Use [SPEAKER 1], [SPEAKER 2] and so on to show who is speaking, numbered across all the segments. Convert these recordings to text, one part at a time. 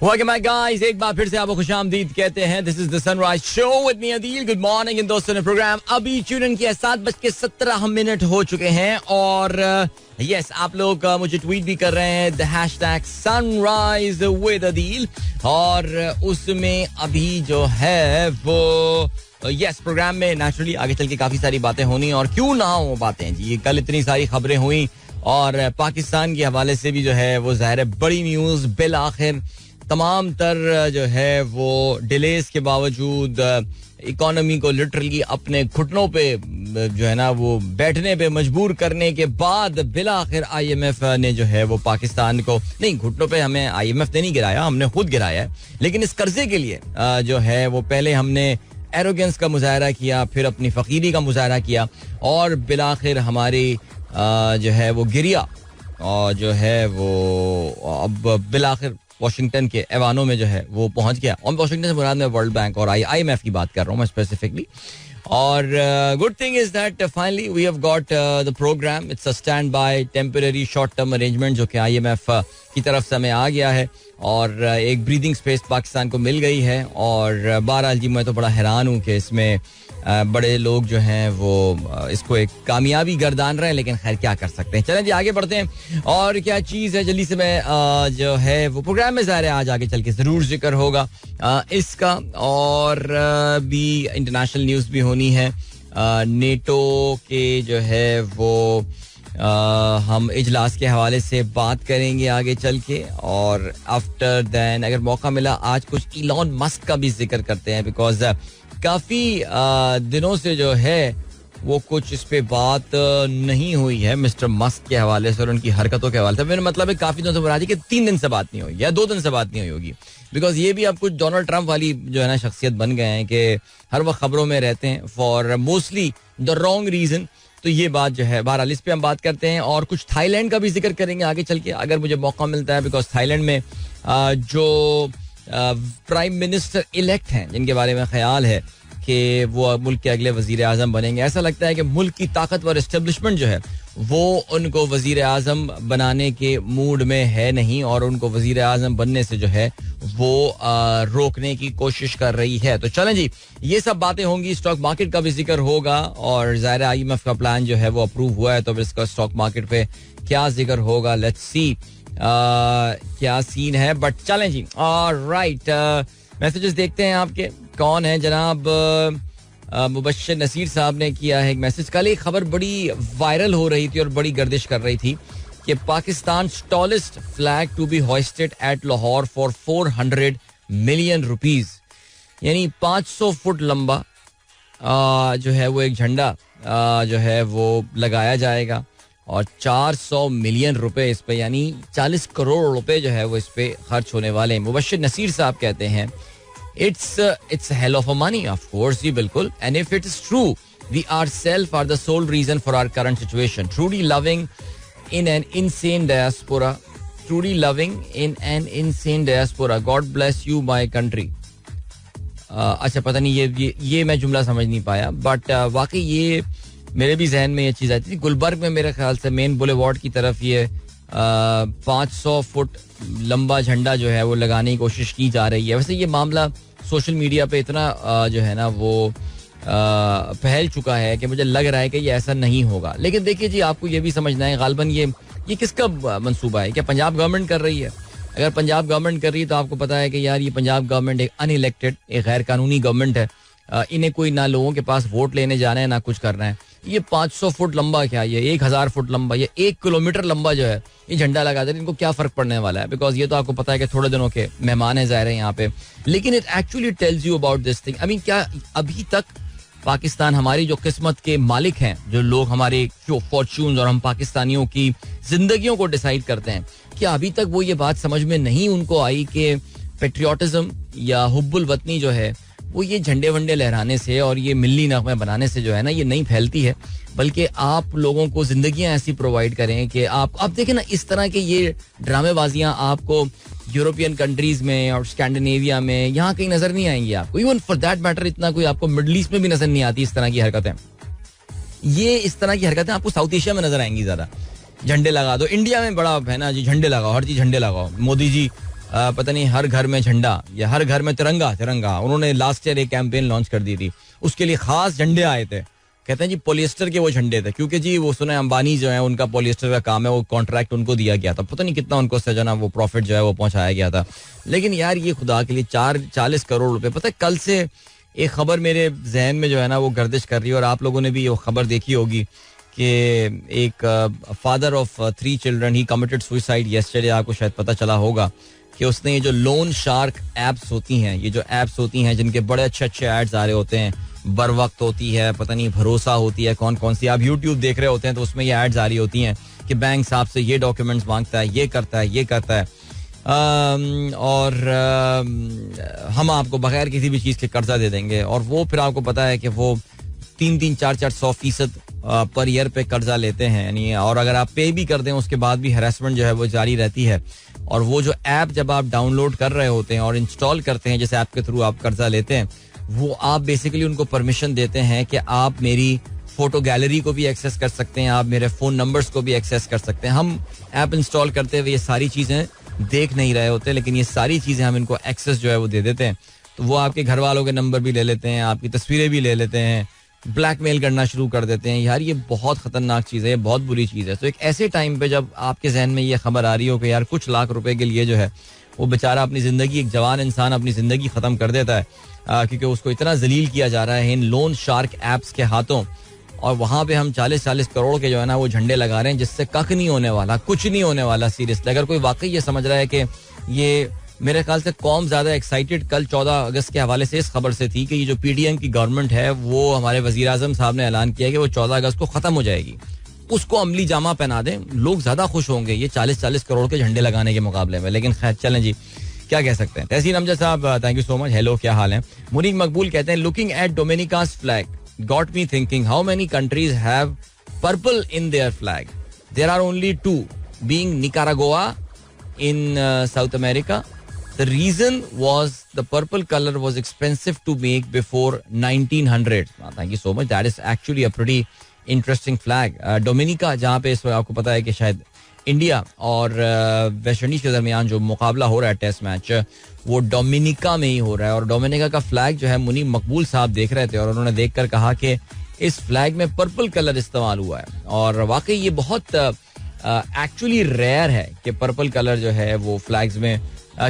[SPEAKER 1] Welcome back guys, एक बार फिर से आपको खुशामदीद कहते हैं. This is the sunrise show with me Adeel. Good morning इन दोस्तों ने प्रोग्राम अभी ट्यून इन किया. 7:17 हो चुके हैं और यस आप लोग मुझे ट्वीट भी कर रहे हैं the hashtag sunrise with Adeel और उसमें अभी जो है वो यस प्रोग्राम में नेचुरली आगे चल के काफी सारी बातें होनी और क्यों ना हो बातें जी. कल इतनी सारी खबरें हुई और पाकिस्तान के हवाले से भी जो है वो जाहिर है बड़ी न्यूज. बिल आखिर तमाम तर जो है वो डिलेस के बावजूद इकोनॉमी को लिटरली अपने घुटनों पे जो है ना वो बैठने पे मजबूर करने के बाद बिला आखिर IMF ने जो है वो पाकिस्तान को नहीं घुटनों पे हमें IMF ने नहीं गिराया, हमने खुद गिराया है. लेकिन इस कर्जे के लिए जो है वो पहले हमने एरोगेंस का मुजाहरा किया, फिर अपनी फकीरी का मुजाहरा किया और बिला आखिर हमारी जो है वो गिरिया और जो है वो अब बिला आखिर वाशिंगटन के ऐवानों में जो है वो पहुंच गया. और वाशिंगटन से मुराद में वर्ल्ड बैंक और IMF की बात कर रहा हूँ मैं स्पेसिफिकली. और good thing is that finally we have got the programme. It's a standby temporary short term arrangement जो कि IMF की तरफ से हमें आ गया है और एक ब्रीदिंग स्पेस पाकिस्तान को मिल गई है. और बहरहाल जी मैं तो बड़ा हैरान हूँ कि इसमें बड़े लोग जो हैं वो इसको एक कामयाबी गर्दान रहे हैं, लेकिन खैर क्या कर सकते हैं. चलें जी आगे बढ़ते हैं. और क्या चीज़ है जल्दी से मैं जो है वो प्रोग्राम में ज़ाहिर है आज आगे चल के ज़रूर जिक्र होगा इसका और भी इंटरनेशनल न्यूज़ भी होनी है. नेटो के जो है वो हम इजलास के हवाले से बात करेंगे आगे चल के. और आफ्टर दैन अगर मौका मिला आज कुछ इलॉन मस्क का भी जिक्र करते हैं बिकॉज काफी दिनों से जो है वो कुछ इस पे बात नहीं हुई है मिस्टर मस्क के हवाले से और उनकी हरकतों के हवाले से. मेरा मतलब है काफी दिनों से बुरा कि 3 दिन से बात नहीं हुई या 2 दिन से बात नहीं हुई होगी बिकॉज ये भी अब कुछ डोनाल्ड ट्रंप वाली जो है ना शख्सियत बन गए हैं कि हर वक्त खबरों में रहते हैं for mostly the wrong reason. तो ये बात जो है बहरहाल इस पे हम बात करते हैं और कुछ थाईलैंड का भी जिक्र करेंगे आगे चल के अगर मुझे मौका मिलता है बिकॉज थाईलैंड में जो प्राइम मिनिस्टर इलेक्ट हैं जिनके बारे में ख्याल है कि वो मुल्क के अगले वजीर आजम बनेंगे. ऐसा लगता है कि मुल्क की ताकतवर एस्टेब्लिशमेंट जो है वो उनको वजीर आजम बनाने के मूड में है नहीं और उनको वजीर आजम बनने से जो है वो रोकने की कोशिश कर रही है. तो चलें जी ये सब बातें होंगी. स्टॉक मार्केट का भी जिक्र होगा और ज़ाहिर IMF का प्लान जो है वो अप्रूव हुआ है तो इसका स्टॉक मार्केट पे क्या जिक्र होगा लेट्स सी क्या सीन है. बट चलें जी ऑलराइट मैसेजेस देखते हैं आपके. कौन है जनाब मुबश्शिर नसीर साहब ने किया है एक मैसेज. कल एक खबर बड़ी वायरल हो रही थी और बड़ी गर्दिश कर रही थी कि Pakistan tallest flag to be hoisted at Lahore for 400 million rupees यानी 500 फुट लंबा जो है वो एक झंडा जो है वो लगाया जाएगा और 400 मिलियन रुपए इस पे यानी 40 करोड़ रुपए जो है वो इस पे खर्च होने वाले हैं. मुबश्शिर नसीर साहब कहते हैं it's a hell of a money, of course जी बिल्कुल. And if it is true, we ourselves are the sole reason for our current situation. Truly loving in an insane diaspora. Truly loving in an insane diaspora. God bless you, my country. अच्छा पता नहीं ये मैं जुमला समझ नहीं पाया but वाकई ये मेरे भी जहन में ये चीज़ आई थी. गुलबर्ग में मेरे ख्याल से मेन बुलेवार्ड की तरफ ये 500 फुट लंबा झंडा जो है वो लगाने की कोशिश की जा रही है. वैसे ये मामला सोशल मीडिया पे इतना जो है ना वो फैल चुका है कि मुझे लग रहा है कि ये ऐसा नहीं होगा. लेकिन देखिए जी आपको ये भी समझना है गालबन ये किसका मंसूबा है. क्या पंजाब गवर्नमेंट कर रही है? अगर पंजाब गवर्नमेंट कर रही है तो आपको पता है कि यार ये पंजाब गवर्नमेंट एक अनइलेक्टेड एक गैर कानूनी गवर्नमेंट है. इन्हें कोई ना लोगों के पास वोट लेने जाना है ना कुछ करना है. ये 500 फुट लंबा क्या ये 1000 फुट लंबा ये 1 किलोमीटर लंबा जो है ये झंडा लगा दे इनको क्या फर्क पड़ने वाला है बिकॉज ये तो आपको पता है कि थोड़े दिनों के मेहमान है ज़ाहिर है यहाँ पे. लेकिन it actually tells you about this thing. I mean क्या अभी तक पाकिस्तान हमारी जो किस्मत के मालिक हैं जो लोग हमारे जो फॉर्च्यून्स और हम पाकिस्तानियों की जिंदगियों को डिसाइड करते हैं क्या अभी तक वो ये बात समझ में नहीं उनको आई कि पेट्रियाटिज्म या हुब्बुल वतनी जो है वो ये झंडे वंडे लहराने से और ये मिल्ली नगमे बनाने से जो है ना ये नहीं फैलती है बल्कि आप लोगों को जिंदगियां ऐसी प्रोवाइड करें कि आप देखें ना इस तरह के ये ड्रामेबाजियां आपको यूरोपियन कंट्रीज में और स्कैंडिनेविया में यहाँ कहीं नजर नहीं आएंगी आपको. इवन फॉर दैट मैटर इतना कोई आपको मिडल ईस्ट में भी नजर नहीं आती इस तरह की हरकतें. ये इस तरह की हरकतें आपको साउथ एशिया में नजर आएंगी ज्यादा. झंडे लगा दो, इंडिया में बड़ा है ना जी झंडे लगाओ, हर चीज झंडे लगाओ. मोदी जी पता नहीं हर घर में झंडा या हर घर में तिरंगा तिरंगा, उन्होंने लास्ट ईयर एक कैंपेन लॉन्च कर दी थी, उसके लिए खास झंडे आए थे. कहते हैं जी पॉलिएस्टर के वो झंडे थे, क्योंकि जी वो सुना है अंबानी जो है उनका पॉलिएस्टर का काम है, वो कॉन्ट्रैक्ट उनको दिया गया था, पता नहीं कितना उनको सजना वो प्रॉफिट जो है वो पहुंचाया गया था. लेकिन यार ये खुदा के लिए 40 करोड़ रुपए, पता है कल से एक खबर मेरे जहन में जो है ना वो गर्दिश कर रही है, और आप लोगों ने भी वो खबर देखी होगी कि एक father of 3 children he committed suicide yesterday. आपको शायद पता चला होगा कि उसने ये जो लोन शार्क एप्स होती हैं, ये जो एप्स होती हैं जिनके बड़े अच्छे अच्छे एड्स आ रहे होते हैं, बर वक्त होती है, पता नहीं भरोसा होती है, कौन कौन सी, आप यूट्यूब देख रहे होते हैं तो उसमें ये एड्स आ रही होती हैं कि बैंक आपसे ये डॉक्यूमेंट्स मांगता है, ये करता है, ये करता है, और हम आपको बगैर किसी भी चीज़ के कर्जा दे देंगे. और वो फिर आपको पता है कि वो 300-400% पर ईयर पे कर्जा लेते हैं यानी, और अगर आप पे भी कर दें उसके बाद भी हरासमेंट जो है वो जारी रहती है. और वो जो ऐप जब आप डाउनलोड कर रहे होते हैं और इंस्टॉल करते हैं, जिस ऐप के थ्रू आप कर्जा लेते हैं, वो आप बेसिकली उनको परमिशन देते हैं कि आप मेरी फोटो गैलरी को भी एक्सेस कर सकते हैं, आप मेरे फ़ोन नंबर्स को भी एक्सेस कर सकते हैं. हम ऐप इंस्टॉल करते हुए ये सारी चीज़ें देख नहीं रहे होते, लेकिन ये सारी चीज़ें हम इनको एक्सेस जो है वो दे देते हैं. तो वो आपके घर वालों के नंबर भी ले लेते हैं, आपकी तस्वीरें भी ले लेते हैं, ब्लैकमेल करना शुरू कर देते हैं. यार ये बहुत खतरनाक चीज़ है, ये बहुत बुरी चीज़ है. तो एक ऐसे टाइम पे जब आपके जहन में ये खबर आ रही हो कि यार कुछ लाख रुपए के लिए जो है वो बेचारा अपनी ज़िंदगी, एक जवान इंसान अपनी ज़िंदगी ख़त्म कर देता है क्योंकि उसको इतना जलील किया जा रहा है इन लोन शार्क एप्स के हाथों, और वहाँ पे हम 40 करोड़ के जो है ना वो झंडे लगा रहे हैं, जिससे कख नहीं होने वाला, कुछ नहीं होने वाला. सीरियसली अगर कोई वाकई ये समझ रहा है कि ये, मेरे ख्याल से कौम ज़्यादा एक्साइटेड कल 14 अगस्त के हवाले से इस खबर से थी कि ये जो पीडीएम की गवर्नमेंट है वो, हमारे वज़ीर आज़म साहब ने ऐलान किया कि वो 14 अगस्त को ख़त्म हो जाएगी, उसको अमली जामा पहना दें, लोग ज़्यादा खुश होंगे ये 40 करोड़ के झंडे लगाने के मुकाबले में. लेकिन खैर चलें जी, क्या कह सकते हैं. Tahseen Amjad sahab thank you so much, hello क्या हाल है. मुनीक मकबूल कहते हैं looking at Dominica's flag got me thinking how many countries have purple in their flag. There are only 2, being Nicaragua in South America. The reason was the purple color was expensive to make before 1900. Thank you so much. That is actually a pretty interesting flag. Dominica, जहाँ पे इस वक्त आपको पता है कि शायद India और वेस्ट इंडीज के दरमियान जो मुकाबला हो रहा है टेस्ट मैच, वो डोमिनिका में ही हो रहा है. और डोमिनिका का फ्लैग जो है मुनीम मकबूल साहब देख रहे थे और उन्होंने देखकर कहा कि इस फ्लैग में पर्पल कलर इस्तेमाल हुआ है. और वाकई ये बहुत एक्चुअली रेयर है कि पर्पल कलर जो है वो फ्लैग्स में,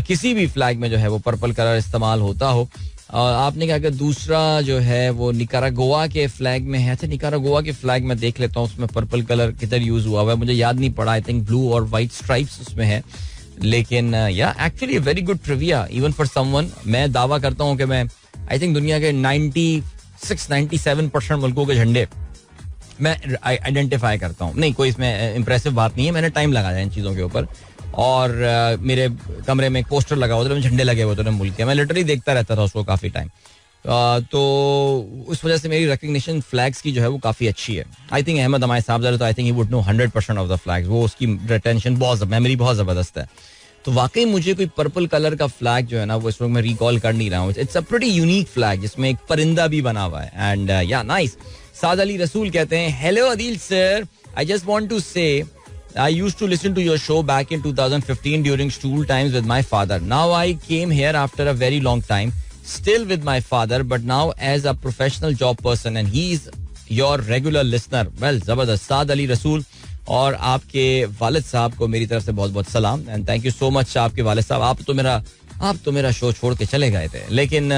[SPEAKER 1] किसी भी फ्लैग में जो है वो पर्पल कलर इस्तेमाल होता हो. और आपने कहा कि दूसरा जो है वो निकारागुआ के फ्लैग में है. अच्छा, निकारागुआ के फ्लैग में देख लेता हूँ उसमें पर्पल कलर किधर यूज हुआ हुआ है, मुझे याद नहीं पड़ा. आई थिंक ब्लू और वाइट स्ट्राइप्स उसमें है. लेकिन या actually very good trivia even for someone. मैं दावा करता हूँ कि मैं आई थिंक दुनिया के 96-97% मुल्कों के झंडे मैं आइडेंटिफाई करता हूँ. नहीं, कोई इसमें इम्प्रेसिव बात नहीं है, मैंने टाइम लगाया इन चीज़ों के ऊपर. और मेरे कमरे में एक पोस्टर लगा हुआ था, झंडे लगे हुए थे मुल्क के, मैं लिटरली देखता रहता था उसको काफ़ी टाइम. तो उस वजह से मेरी रिकग्निशन फ्लैग्स की जो है वो काफ़ी अच्छी है. आई थिंक अहमद हमारे साहब तो I think he would know 100% of the flags. वो उसकी रिटेंशन बहुत, मेमोरी बहुत ज़बरदस्त है. तो वाकई मुझे कोई पर्पल कलर का फ्लैग जो है ना वो इस वक्त मैं रिकॉल कर नहीं रहा हूँ. It's a pretty unique flag जिसमें एक परिंदा भी बना हुआ है. एंड या नाइस. साद अली रसूल कहते हैं hello Adeel sir, I just want to say I used to listen to your show back in 2015 during school times with my father. Now I came here after a very long time, still with my father, but now as a professional job person and he is your regular listener. Well, ज़बरदस्त. साद अली रसूल और आपके वालिद साहब को मेरी तरफ से बहुत बहुत सलाम and thank you so much. आपके वालिद साहब, आप तो मेरा शो छोड़ के चले गए थे, लेकिन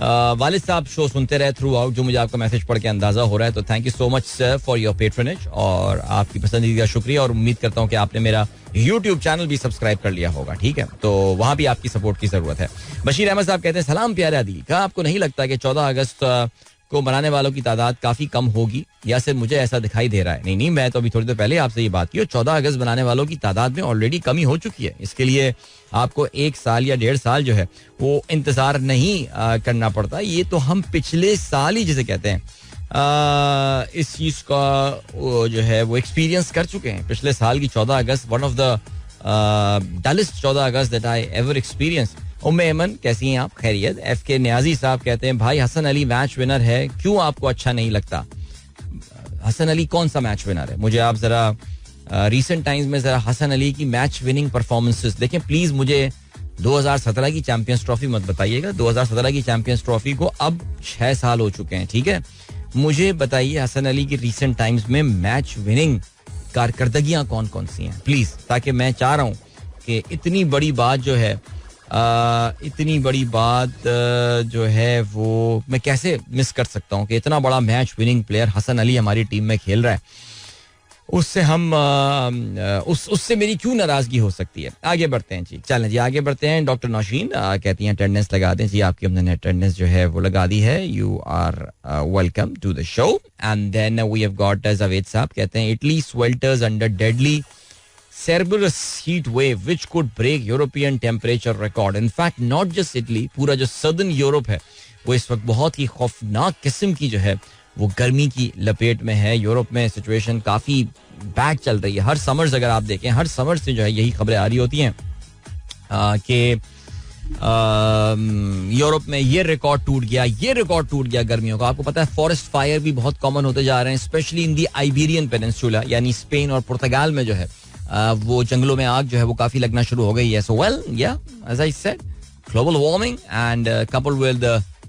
[SPEAKER 1] वालिद साहब शो सुनते रहे थ्रू आउट, जो मुझे आपका मैसेज पढ़ के अंदाजा हो रहा है. तो thank you so much sir for your patronage और आपकी पसंदीदा शुक्रिया. और उम्मीद करता हूँ कि आपने मेरा यूट्यूब चैनल भी सब्सक्राइब कर लिया होगा. ठीक है, तो वहाँ भी आपकी सपोर्ट की जरूरत है. बशीर अहमद साहब कहते हैं सलाम प्यारे आदिल, क्या आपको नहीं लगता कि 14 अगस्त को मनाने वालों की तादाद काफी कम होगी, या सिर्फ मुझे ऐसा दिखाई दे रहा है? नहीं, मैं तो अभी थोड़ी देर पहले आपसे ये बात की और 14 अगस्त बनाने वालों की तादाद में ऑलरेडी कमी हो चुकी है. इसके लिए आपको 1 साल या 1.5 साल जो है वो इंतजार नहीं करना पड़ता. ये तो हम पिछले साल ही जिसे कहते हैं इस चीज का जो है वो एक्सपीरियंस कर चुके हैं. पिछले साल की 14 अगस्त वन ऑफ द डलेस्ट 14 अगस्त that I ever experience. Umme Aiman कैसी हैं आप? खैरियत. एफ के न्याजी साहब कहते हैं भाई हसन अली मैच विनर है, क्यों आपको अच्छा नहीं लगता? हसन अली कौन सा मैच विनर है? मुझे आप जरा रीसेंट टाइम्स में जरा हसन अली की मैच विनिंग परफॉर्मेंसेस देखें प्लीज. मुझे 2017 की चैंपियंस ट्रॉफी मत बताइएगा, 2017 की चैंपियंस ट्रॉफी को अब 6 साल हो चुके हैं, ठीक है. मुझे बताइए हसन अली की रीसेंट टाइम्स में मैच विनिंग कारकर्दगियां कौन कौन सी हैं प्लीज, ताकि मैं चाह रहा हूं कि इतनी बड़ी बात जो है जो है वो मैं कैसे मिस कर सकता हूं कि इतना बड़ा match winning player Hasan Ali हमारी टीम में खेल रहा है. उससे हम उससे मेरी क्यों नाराजगी हो सकती है. आगे बढ़ते हैं जी, चलें जी आगे बढ़ते हैं. डॉक्टर नौशीन कहती हैं अटेंडेंस लगा दें जी, आपकी हमने अटेंडेंस जो है वो लगा दी है. You are welcome to the show. And then we have got Javed sahab कहते हैं Italy swelters under deadly Cerberus heat wave which could break European temperature record. In fact, not just Italy, पूरा जो Southern Europe है वो इस वक्त बहुत ही खौफनाक किस्म की जो है वो गर्मी की लपेट में है. यूरोप में सिचुएशन काफ़ी बैड चल रही है. हर समर्स अगर आप देखें, हर समर से जो है यही खबरें आ रही होती हैं कि यूरोप में ये रिकॉर्ड टूट गया गर्मियों का. आपको पता है फॉरेस्ट फायर भी बहुत कॉमन होते जा रहे हैं, specially in the Iberian peninsula, यानी स्पेन और पुर्तगाल में जो है वो जंगलों में आग जो है वो काफी लगना शुरू हो गई है. So well yeah as I said, global warming and coupled with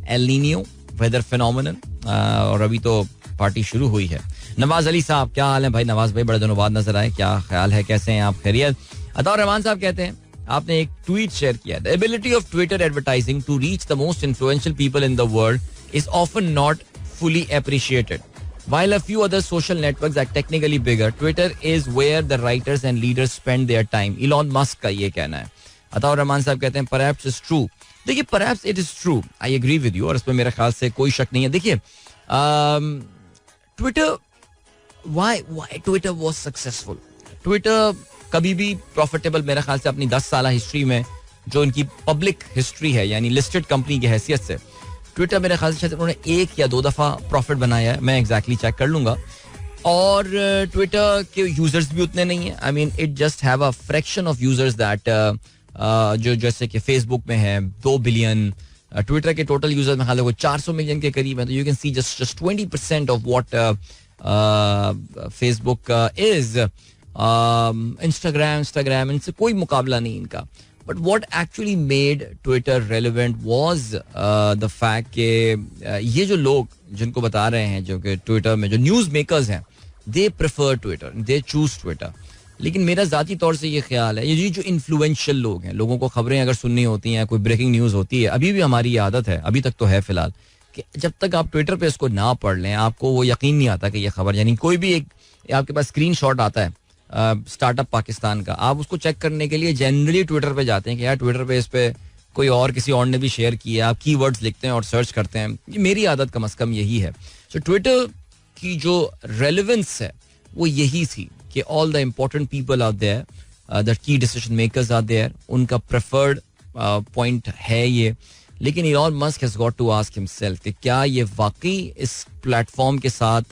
[SPEAKER 1] El Nino weather phenomenon. और अभी तो पार्टी शुरू हुई है. नवाज अली साहब, क्या हाल है भाई? नवाज भाई बड़े दिनों बाद नजर आए, क्या ख्याल है, कैसे हैं आप? खैरियत. अताउर रहमान साहब कहते हैं आपने एक ट्वीट शेयर किया, the ability of Twitter advertising to reach the most influential people in the world is often not fully appreciated. While a few other social networks are technically bigger, Twitter is where the writers and leaders spend their time. Elon Musk का ये कहना है. अताउर रहमान साहब कहते हैं perhaps it's true. देखिए perhaps it is true. I agree with you और इसमें मेरे ख्याल से कोई शक नहीं है. देखिए Twitter, why Twitter was successful? Twitter कभी भी प्रॉफिटेबल मेरे ख्याल से अपनी 10 साल हिस्ट्री में जो इनकी पब्लिक हिस्ट्री है यानी लिस्टेड कंपनी की हैसियत से ट्विटर मेरे ख्याल से शायद उन्होंने 1 या 2 दफा प्रॉफिट बनाया है. मैं एग्जैक्टली चेक कर लूंगा. और ट्विटर के यूजर्स भी उतने नहीं है. आई mean it just have a fraction of users that जो जैसे कि फेसबुक में है 2 बिलियन. ट्विटर के टोटल यूजर्स में ख्याल है वो 400 मिलियन के करीब है. तो you can see just 20% of what Facebook is. Instagram इनसे कोई मुकाबला नहीं इनका. But what actually made Twitter relevant was the fact कि ये जो लोग जिनको बता रहे हैं जो कि ट्विटर में जो न्यूज़ मेकर्स हैं they prefer Twitter, they choose Twitter. लेकिन मेरा ज़ाती तौर से ये ख्याल है ये जो इन्फ्लुएंशियल लोग हैं, लोगों को खबरें अगर सुननी होती हैं, कोई ब्रेकिंग न्यूज़ होती है, अभी भी हमारी ये आदत है, अभी तक तो है फिलहाल, कि जब तक आप ट्विटर पे इसको ना पढ़ लें आपको वो यकीन नहीं आता कि ये खबर, यानी कोई भी एक आपके पास स्क्रीन शॉट आता है स्टार्टअप पाकिस्तान का, आप उसको चेक करने के लिए जनरली ट्विटर पे जाते हैं कि यार ट्विटर पे इस पे कोई और किसी और ने भी शेयर किया, आप कीवर्ड्स लिखते हैं और सर्च करते हैं. ये मेरी आदत कम से कम यही है. सो ट्विटर की जो रेलेवेंस है वो यही थी कि all the important people are there, the key decision makers are there, उनका प्रेफर्ड पॉइंट है ये. लेकिन Elon Musk has got to ask himself कि क्या ये वाकई इस प्लेटफॉर्म के साथ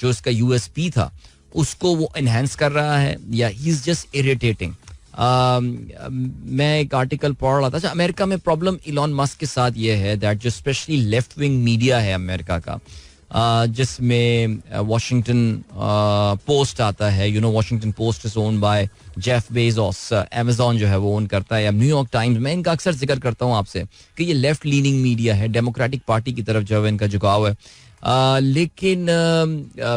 [SPEAKER 1] जो इसका यूएसपी था उसको वो एनहेंस कर रहा है या ही इज जस्ट इरिटेटिंग. मैं एक आर्टिकल पढ़ रहा था. अच्छा, अमेरिका में प्रॉब्लम इलॉन मस्क के साथ ये है दैट जो स्पेशली लेफ्ट विंग मीडिया है अमेरिका का, जिसमें वॉशिंगटन पोस्ट आता है, you know Washington post is owned by Jeff Bezos, Amazon जो है वो ओन करता है, या न्यूयॉर्क टाइम्स. मैं इनका अक्सर जिक्र करता हूँ आपसे कि ये लेफ्ट लीनिंग मीडिया है, डेमोक्रेटिक पार्टी की तरफ जो है इनका झुकाव है. लेकिन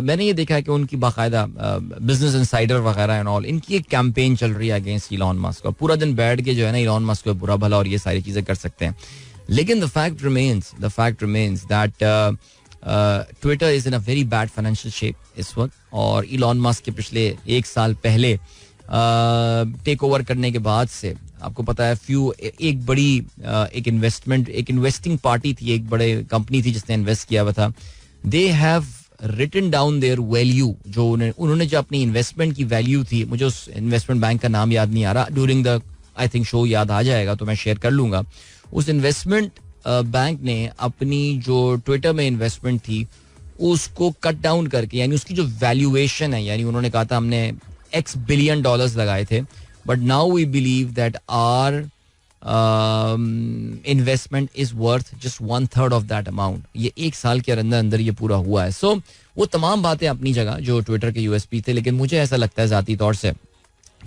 [SPEAKER 1] मैंने ये देखा है कि उनकी बाकायदा बिजनेस इनसाइडर वगैरह एंड ऑल, इनकी एक कैंपेन चल रही है अगेंस्ट इलॉन मस्क, और पूरा दिन बैठ के जो है ना इलॉन मस्क को बुरा भला और ये सारी चीज़ें कर सकते हैं. लेकिन the fact remains that Twitter is in a very bad financial shape इस वक्त. और इलॉन मस्क के पिछले 1 साल पहले टेक ओवर करने के बाद से आपको पता है एक बड़ी एक इन्वेस्टिंग पार्टी थी, एक बड़े कंपनी थी जिसने इन्वेस्ट किया हुआ था. They have written down their value, जो उन्होंने जो अपनी इन्वेस्टमेंट की वैल्यू थी, मुझे उस इन्वेस्टमेंट बैंक का नाम याद नहीं आ रहा, during the I think show याद आ जाएगा तो मैं शेयर कर लूंगा. उस इन्वेस्टमेंट बैंक ने अपनी जो ट्विटर में इन्वेस्टमेंट थी उसको कट डाउन करके, यानी उसकी जो वैल्यूएशन है, यानी उन्होंने कहा था हमने $X बिलियन लगाए थे, but now we believe that our investment is worth just 1/3 of that amount. ये 1 साल के अंदर अंदर ये पूरा हुआ है. सो वो तमाम बातें अपनी जगह जो ट्विटर के यूएसपी थे, लेकिन मुझे ऐसा लगता है जाती तौर से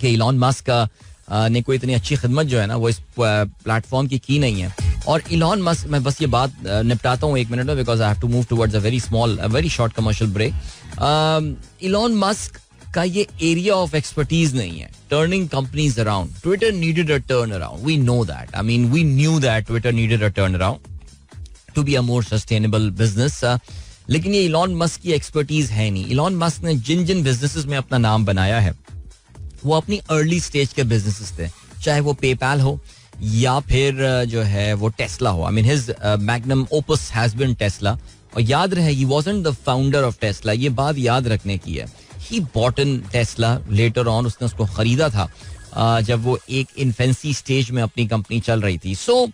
[SPEAKER 1] कि इलॉन मस्क का ने कोई इतनी अच्छी खिदमत जो है ना वो इस प्लेटफॉर्म की नहीं है. और इलॉन मस्क, मैं बस ये बात निपटाता हूँ 1 मिनट में because I have to move towards a very short commercial break. Elon Musk का ये एरिया ऑफ एक्सपर्टीज नहीं है. Turning companies around. Twitter needed a turnaround. We know that. I mean we knew that Twitter needed a turnaround to be a more sustainable business. लेकिन ये Elon Musk की expertise है नहीं. Elon Musk ने जिन जिन businesses में अपना नाम बनाया है वो अपनी अर्ली स्टेज के बिजनेसेस थे, चाहे वो पेपैल हो या फिर जो है वो टेस्ला हो. I mean his magnum opus has been Tesla. और याद रहे he wasn't the founder of Tesla. ये बात याद रखने की है. He bought in Tesla later on. उसने उसको खरीदा था जब वो एक इन्फेंसी स्टेज में अपनी कंपनी चल रही थी. सो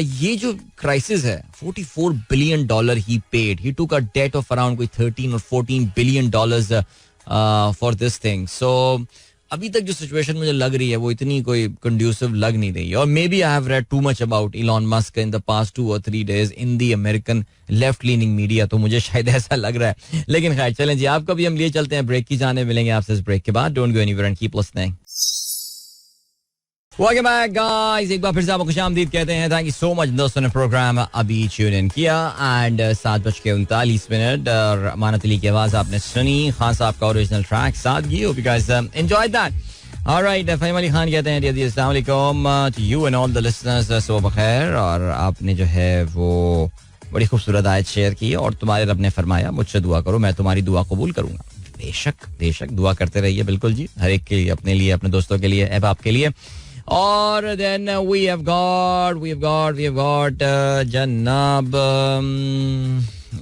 [SPEAKER 1] ये जो क्राइसिस है, $44 billion he paid. He took a debt of around कोई 13 और 14 billion dollars for this thing. So अभी तक जो सिचुएशन मुझे लग रही है वो इतनी कोई कंड्यूसिव लग नहीं रही. और maybe I have read too much about Elon Musk in the past 2 or 3 days in the American left leaning media. तो मुझे शायद ऐसा लग रहा है. लेकिन खैर चलें जी, आपका भी हम लिए चलते हैं ब्रेक की जाने. मिलेंगे आपसे इस ब्रेक के बाद. Don't go anywhere and keep listening. Welcome back guys. एक बार फिर से आपको खुशामदीद कहते हैं. थैंक यू सो मच दोस्तों ने प्रोग्राम अभी ट्यून इन किया. एंड 7:39 और अमानत अली की आवाज आपने सुनी. खान साहब का original track Saadgi. Hope you guys enjoyed that. Alright, Faheem Ali Khan कहते हैं जी अस्सलाम वालेकुम to you and all the listeners. सुबह बखैर. और आपने जो है वो बड़ी खूबसूरत आयत शेयर की और तुम्हारे रब ने फरमाया मुझसे दुआ करो, मैं तुम्हारी दुआ कबूल करूंगा. बेशक दुआ करते रहिए. बिल्कुल जी, हर एक के लिए, अपने लिए, अपने दोस्तों के लिए, अहबाब के लिए. और देन वी हैव गॉट जनाब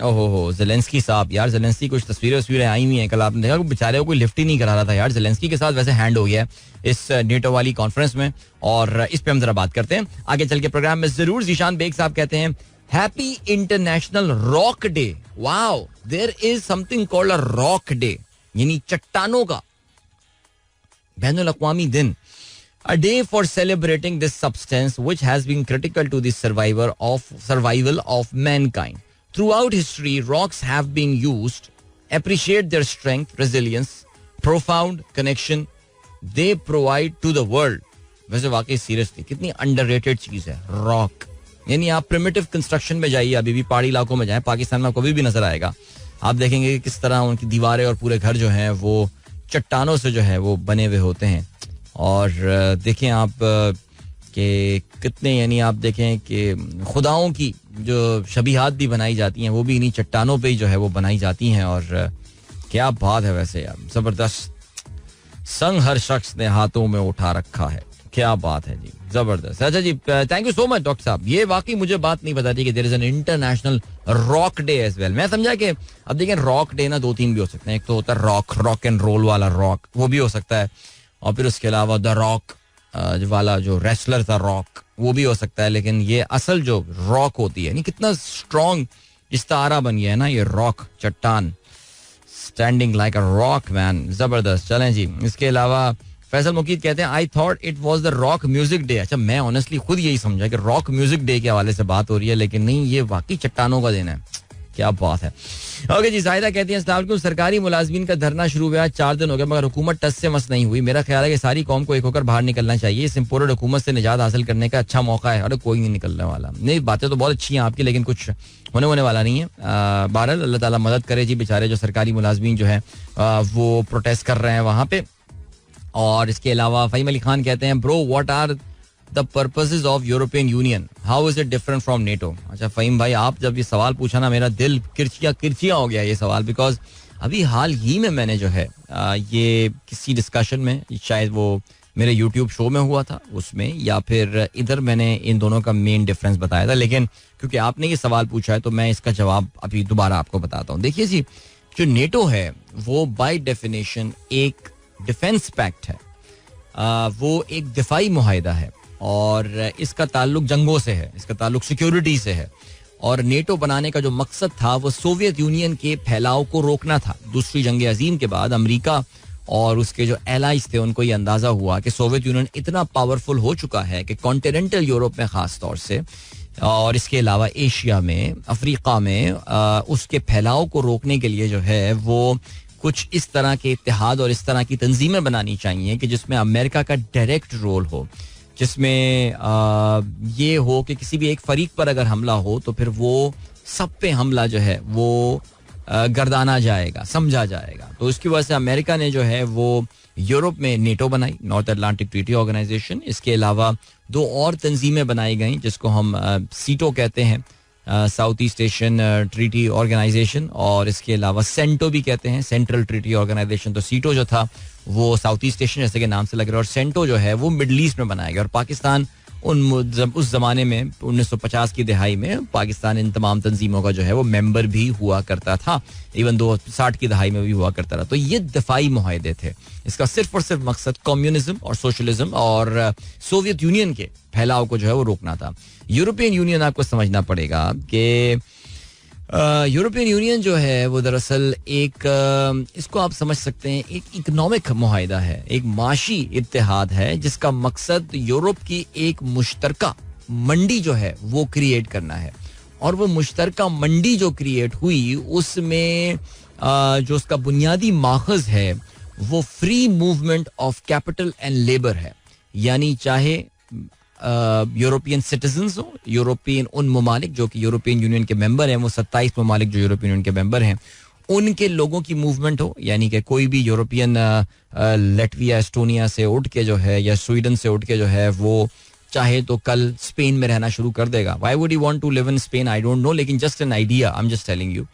[SPEAKER 1] ओहो ज़ेलेंस्की साहब. यार ज़ेलेंस्की कुछ तस्वीरें आई हुई हैं. कल आपने देखा बेचारे को कोई लिफ्ट ही नहीं करा रहा था यार. ज़ेलेंस्की के साथ वैसे हैंड हो गया है इस नेटो वाली कॉन्फ्रेंस में. और इस पे हम जरा बात करते हैं आगे चल के प्रोग्राम में जरूर. जीशान बेग साहब कहते हैं happy international rock day. Wow, there is something called a rock day, यानी चट्टानों का बैनुल अक़वामी दिन. A day for celebrating this substance which has been critical to the survival of mankind. Throughout history, rocks have been used. Appreciate their strength, resilience, profound connection they provide to the world. वैसे वाकई seriously कितनी underrated चीज है rock. यानी आप primitive construction में जाइए, अभी भी पहाड़ी इलाकों में जाएं, पाकिस्तान में कभी भी नजर आएगा. आप देखेंगे कि किस तरह उनकी दीवारें और पूरे घर जो हैं वो चट्टानों से जो है वो बने हुए होते हैं. और देखें आप कि कितने, यानी आप देखें कि खुदाओं की जो शबीहात भी बनाई जाती हैं वो भी इन्हीं चट्टानों पे ही जो है वो बनाई जाती हैं. और क्या बात है वैसे यार, जबरदस्त. संग हर शख्स ने हाथों में उठा रखा है. क्या बात है जी, जबरदस्त. अच्छा जी, thank you so much doctor sahab. ये वाकई मुझे बात नहीं पता थी कि there is an international rock day as well. मैं समझा कि अब देखें रॉक डे ना 2-3 भी हो सकते हैं. एक तो होता है रॉक एंड रोल वाला रॉक, वो भी हो सकता है. और फिर उसके अलावा द रॉक वाला जो रेसलर था रॉक, वो भी हो सकता है. लेकिन ये असल जो रॉक होती है, कितना स्ट्रॉन्ग इस्तारा बन गया है ना ये रॉक, चट्टान. Standing like a rock man, जबरदस्त. चलें जी, इसके अलावा फैसल मुकीद कहते हैं I thought it was the rock music day. अच्छा, मैं ऑनेस्टली खुद यही समझा कि रॉक म्यूजिक डे के हवाले से बात हो रही है, लेकिन नहीं, ये वाकई चट्टानों का दिन है. क्या बात है. ओके जी, जाहिदा कहती हैं अस्सलाम वालेकुम. सरकारी मुलाजमीन का धरना शुरू हुआ 4 दिन हो गए मगर हुकूमत टस से मस नहीं हुई. मेरा ख्याल है कि सारी कौम को एक होकर बाहर निकलना चाहिए. इस इम्पोर्टेड हुकूमत से निजात हासिल करने का अच्छा मौका है. अरे कोई नहीं निकलने वाला. नहीं, बातें तो बहुत अच्छी हैं आपकी, लेकिन कुछ होने वाला नहीं है. बहरहाल अल्लाह ताला मदद करे जी. बेचारे जो सरकारी मुलाजमीन जो है वो प्रोटेस्ट कर रहे हैं वहाँ पे. और इसके अलावा फहीम अली खान कहते हैं bro what are the purposes of European Union, how is it different from NATO. अच्छा फहीम भाई, आप जब ये सवाल पूछा ना, मेरा दिल किरचिया हो गया ये सवाल. बिकॉज अभी हाल ही में मैंने जो है ये किसी डिस्कशन में, शायद वो मेरे यूट्यूब शो में हुआ था उसमें, या फिर इधर मैंने इन दोनों का मेन डिफरेंस बताया था. लेकिन क्योंकि आपने ये सवाल पूछा है तो मैं इसका जवाब अभी दोबारा आपको बताता हूँ. देखिए जी, जो नेटो है वो बाय डेफिनेशन एक डिफेंस पैक्ट है. वो एक दिफाई मुआहिदा है और इसका ताल्लुक जंगों से है, इसका ताल्लुक सिक्योरिटी से है. और नेटो बनाने का जो मकसद था वो सोवियत यूनियन के फैलाव को रोकना था. दूसरी जंग अजीम के बाद अमेरिका और उसके जो एलाइज थे उनको ये अंदाजा हुआ कि सोवियत यूनियन इतना पावरफुल हो चुका है कि कॉन्टिनेंटल यूरोप में खास तौर से और इसके अलावा एशिया में, अफ्रीका में उसके फैलाव को रोकने के लिए जो है वो कुछ इस तरह के इत्तेहाद और इस तरह की तंजीमें बनानी चाहिए कि जिसमें अमेरिका का डायरेक्ट रोल हो, जिसमें ये हो कि किसी भी एक फरीक पर अगर हमला हो तो फिर वो सब पे हमला जो है वो गर्दाना जाएगा, समझा जाएगा. तो इसकी वजह से अमेरिका ने जो है वो यूरोप में नेटो बनाई, नॉर्थ अटलांटिक ट्रीटी ऑर्गेनाइजेशन. इसके अलावा 2 और तंजीमें बनाई गई जिसको हम सीटो कहते हैं, South East Asian Treaty Organisation, और इसके अलावा सेंटो भी कहते हैं, सेंट्रल ट्रीटी ऑर्गेनाइजेशन. तो सीटो जो था वो साउथ ईस्ट एशियन जैसे के नाम से लग रहा है, और सेंटो जो है वो मिडल ईस्ट में बनाया गया. और पाकिस्तान उस जमाने में 1950 की दिहाई में पाकिस्तान इन तमाम तंजीमों का जो है वो मेंबर भी हुआ करता था, इवन 60 की दहाई में भी हुआ करता था. तो ये दफाई मुआहदे थे. इसका सिर्फ और सिर्फ मकसद कम्युनिज्म और सोशलिज्म और सोवियत यूनियन के फैलाव को जो है वो रोकना था. यूरोपियन यूनियन आपको समझना पड़ेगा कि यूरोपियन यूनियन जो है वो दरअसल एक इसको आप समझ सकते हैं एक इकोनॉमिक मुआहिदा है, एक माशी इत्तेहाद है जिसका मकसद यूरोप की एक मुश्तरका मंडी जो है वो क्रिएट करना है. और वो मुश्तरका मंडी जो क्रिएट हुई उसमें जो उसका बुनियादी माखज है वो free movement of capital and labour है. यानी चाहे यूरोपियन सिटीजन्स हो, यूरोपियन उन ममालिक जो कि यूरोपियन यूनियन के मेंबर हैं, वो 27 ममालिक जो यूरोपियन यूनियन के मेंबर हैं, उनके लोगों की मूवमेंट हो. यानी कि कोई भी यूरोपियन लटविया एस्टोनिया से उठ के जो है या स्वीडन से उठ के जो है वो चाहे तो कल स्पेन में रहना शुरू कर देगा. Why would you want to live in Spain, I don't know, लेकिन just an idea, I am just telling you